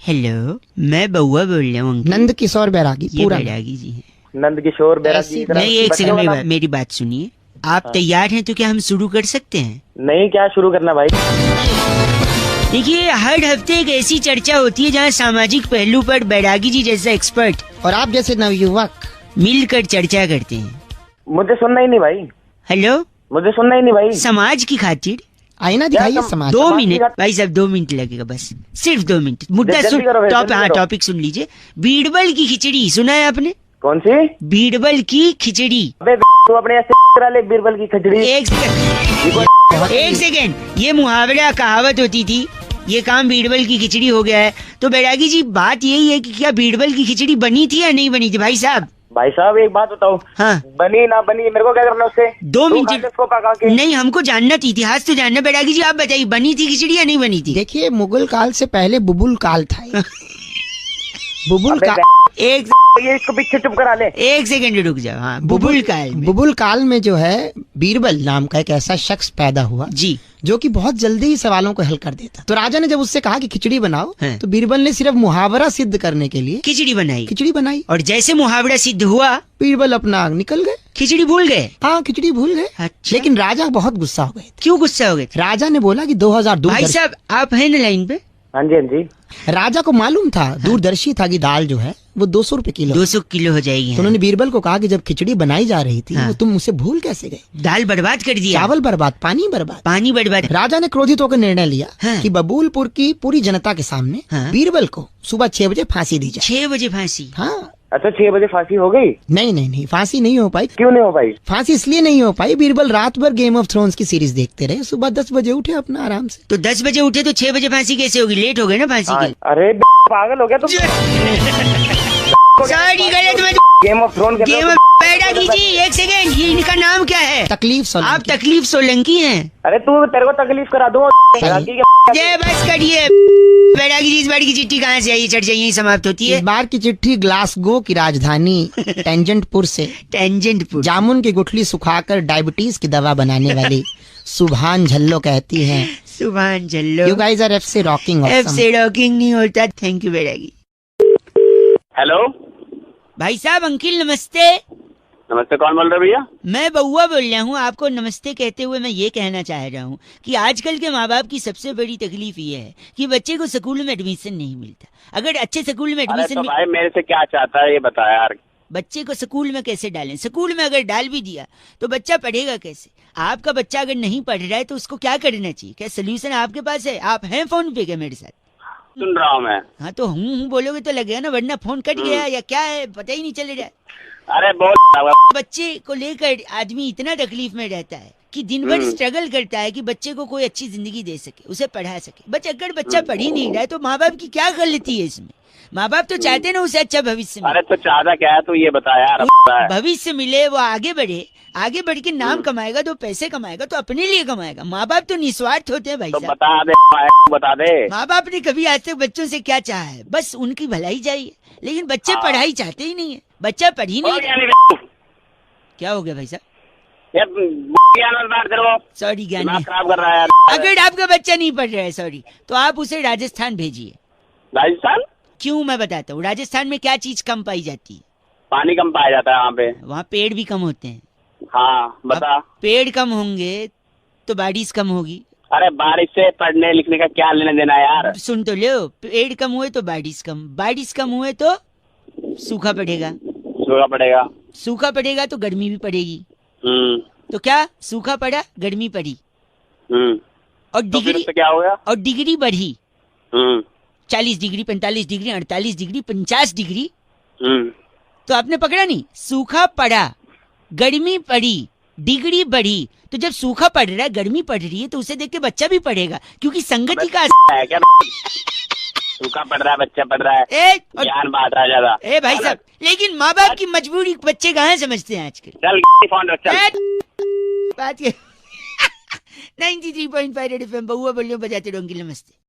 हेलो, मैं बउआ बोल रहा हूँ।
नंद किशोर बैरागी।
ये
पूरा
बैरागी जी है।
नंद किशोर बैरागी।
नहीं, एक सेकंड, मेरी बात सुनिए। आप तैयार हैं तो क्या हम शुरू कर सकते हैं?
नहीं, क्या शुरू करना भाई?
देखिए, हर हफ्ते एक ऐसी चर्चा होती है जहाँ सामाजिक पहलू पर बैरागी जी जैसा एक्सपर्ट
और आप जैसे नवयुवक
मिलकर चर्चा करते हैं।
मुझे सुनना ही नहीं भाई।
हेलो,
मुझे सुनना ही नहीं भाई।
समाज की खातिर
आईना दिखाइए समाज।
2 मिनट भाई साहब, 2 मिनट लगेगा बस, सिर्फ 2 मिनट। मुद्दा सुन, टॉपिक सुन लीजिए। बीरबल की खिचड़ी सुना है आपने?
कौन सी?
बीरबल की खिचड़ी।
अबे तू अपने ऐसे करा ले बीरबल की खिचड़ी।
एक सेकेंड, ये मुहावरा कहावत होती थी, ये काम बीरबल की खिचड़ी हो गया है। तो बैरागी जी, बात यही है कि क्या बीरबल की खिचड़ी बनी थी या नहीं बनी थी? भाई साहब
एक बात बताओ।
हाँ,
बनी ना बनी मेरे को क्या करना उससे?
2 मिनट नहीं, हमको जानना, इतिहास तो जानना। बैरागी जी आप बताइए, बनी थी खिचड़ी या नहीं बनी थी?
देखिए, मुगल काल से पहले बुबुल काल था। बुबुल काल।
एक ये इसको पीछे चुप करा ले।
एक सेकंड रुक जाओ। हाँ, बुबुल काल में जो है बीरबल नाम का एक ऐसा शख्स पैदा हुआ जी, जो कि बहुत जल्दी ही सवालों को हल कर देता। तो राजा ने जब उससे कहा कि खिचड़ी बनाओ, तो बीरबल ने सिर्फ मुहावरा सिद्ध करने के लिए खिचड़ी बनाई। और जैसे मुहावरा सिद्ध हुआ, बीरबल अपना निकल गए, खिचड़ी भूल गए। हाँ, खिचड़ी भूल गए। अच्छा। लेकिन राजा बहुत गुस्सा हो गए। क्यों गुस्सा हो गए? राजा ने बोला कि 2002। भाई साहब आप है ना लाइन पे?
हाँ जी, हाँ जी।
राजा को मालूम था, दूरदर्शी था कि दाल जो है वो 200 रुपए किलो,
200 किलो हो जाएगी।
तो उन्होंने बीरबल को कहा कि जब खिचड़ी बनाई जा रही थी, वो तुम उसे भूल कैसे गए?
दाल बर्बाद कर दिया,
चावल बर्बाद, पानी बर्बाद। राजा ने क्रोधित होकर निर्णय लिया कि बबूलपुर की पूरी जनता के सामने बीरबल को सुबह 6 बजे फांसी दी जाए।
6 बजे फांसी?
हाँ।
अच्छा, 6 बजे फांसी हो गई?
नहीं, फांसी नहीं हो पाई।
क्यों नहीं हो पाई?
फांसी इसलिए नहीं हो पाई, बीरबल रात भर गेम ऑफ थ्रोन्स की सीरीज देखते रहे, सुबह 10 बजे उठे अपना आराम से।
तो 10 बजे उठे तो 6 बजे फांसी कैसे होगी? लेट हो गए ना फांसी के।
अरे पागल हो गया तुम।
सॉरी, गलत मत।
गेम ऑफ थ्रोन
बैरागी जी एक सेकेंड, ये इनका नाम क्या है?
तकलीफ सोलंकी।
आप तकलीफ सोलंकी हैं?
अरे तू, तेरे को तकलीफ करा दूं।
बस करिए। बैरागी जी, इस बार की चिट्ठी कहाँ से आई? चर्चा यही समाप्त होती है।
इस बार की चिट्ठी ग्लासगो की राजधानी टेंजेंटपुर से। जामुन की गुठली सुखाकर डायबिटीज की दवा बनाने वाली सुभान झल्लो कहती है।
Subhan Jhallo,
you guys are FC rocking.
FC rocking नहीं होता। Thank you Bairagi.
हेलो
भाई साहब, अंकिल नमस्ते।
नमस्ते, कौन बोल रहे भैया?
मैं बउआ बोल रहा हूँ। आपको नमस्ते कहते हुए मैं ये कहना चाह रहा हूँ कि आजकल के माँ बाप की सबसे बड़ी तकलीफ ये है कि बच्चे को स्कूल में एडमिशन नहीं मिलता। अगर अच्छे स्कूल में एडमिशन
भाई मेरे से क्या चाहता है ये बता यार।
बच्चे को स्कूल में कैसे डालें? स्कूल में अगर डाल भी दिया तो बच्चा पढ़ेगा कैसे? आपका बच्चा अगर नहीं पढ़ रहा है तो उसको क्या करना चाहिए? क्या सोल्यूशन आपके पास है? आप हैं फोन पे क्या मेरे साथ?
सुन रहा हूँ मैं।
हाँ तो हूँ बोलोगे तो लगेगा ना, वरना फोन कट गया या क्या है पता ही नहीं चल रहा।
अरे बोल।
बच्चे को लेकर आदमी इतना तकलीफ में रहता है कि दिन भर स्ट्रगल करता है कि बच्चे को कोई अच्छी जिंदगी दे सके, उसे पढ़ा सके। बट अगर बच्चा पढ़ ही नहीं रहा है तो माँ बाप की क्या गलती है इसमें? माँ बाप तो चाहते ना उसे अच्छा भविष्य मिले।
अरे तो चाहता क्या है, तू ये बता यार।
भविष्य मिले, वो आगे बढ़े, आगे बढ़ के नाम कमाएगा, तो पैसे कमाएगा तो अपने लिए कमाएगा। माँ बाप तो निस्वार्थ होते हैं भाई
तो
साहब।
बता दे।
माँ बाप ने कभी आज तक बच्चों से क्या चाहा है? बस उनकी भलाई चाहिए, लेकिन बच्चे पढ़ाई चाहते ही नहीं है। बच्चा पढ़ ही नहीं रहा। क्या हो गया भाई साहब? सॉरी ज्ञानी,
खराब कर रहा है यार।
अगर आपका बच्चा नहीं पढ़ रहा है, सॉरी, तो आप उसे राजस्थान भेजिए।
राजस्थान
क्यों, मैं बताता हूँ। राजस्थान में क्या चीज कम पाई जाती है?
पानी कम पाया जाता है वहाँ पे।
वहाँ पेड़ भी कम होते हैं।
हाँ बता।
अब पेड़ कम होंगे तो बारिश कम होगी।
अरे बारिश से पढ़ने लिखने का क्या लेना देना यार?
सुन तो लो, पेड़ कम हुए तो बारिश कम, बारिश कम हुए तो सूखा पड़ेगा, सूखा पड़ेगा तो गर्मी भी पड़ेगी। तो क्या, सूखा पड़ा, गर्मी पड़ी, और डिग्री
तो क्या हो गया?
और डिग्री बढ़ी। 40 डिग्री, 45 डिग्री, 48 डिग्री, 50 डिग्री। तो आपने पकड़ा नहीं? सूखा पड़ा, गर्मी पड़ी, डिग्री बढ़ी। तो जब सूखा पड़ रहा है, गर्मी पड़ रही है, तो उसे देख के बच्चा भी पढ़ेगा, क्योंकि संगति का
है क्या? सूखा पड़ रहा है, बच्चा पढ़ रहा है, ज्ञान बांट रहा है ज्यादा।
ए भाई साहब, लेकिन माँ बाप की मजबूरी बच्चे कहाँ समझते हैं आजकल?
चल फोन रख, चल।
बात 93.5 रेड एफएम, बहुआ बोलियो बजाते डोंगी। नमस्ते।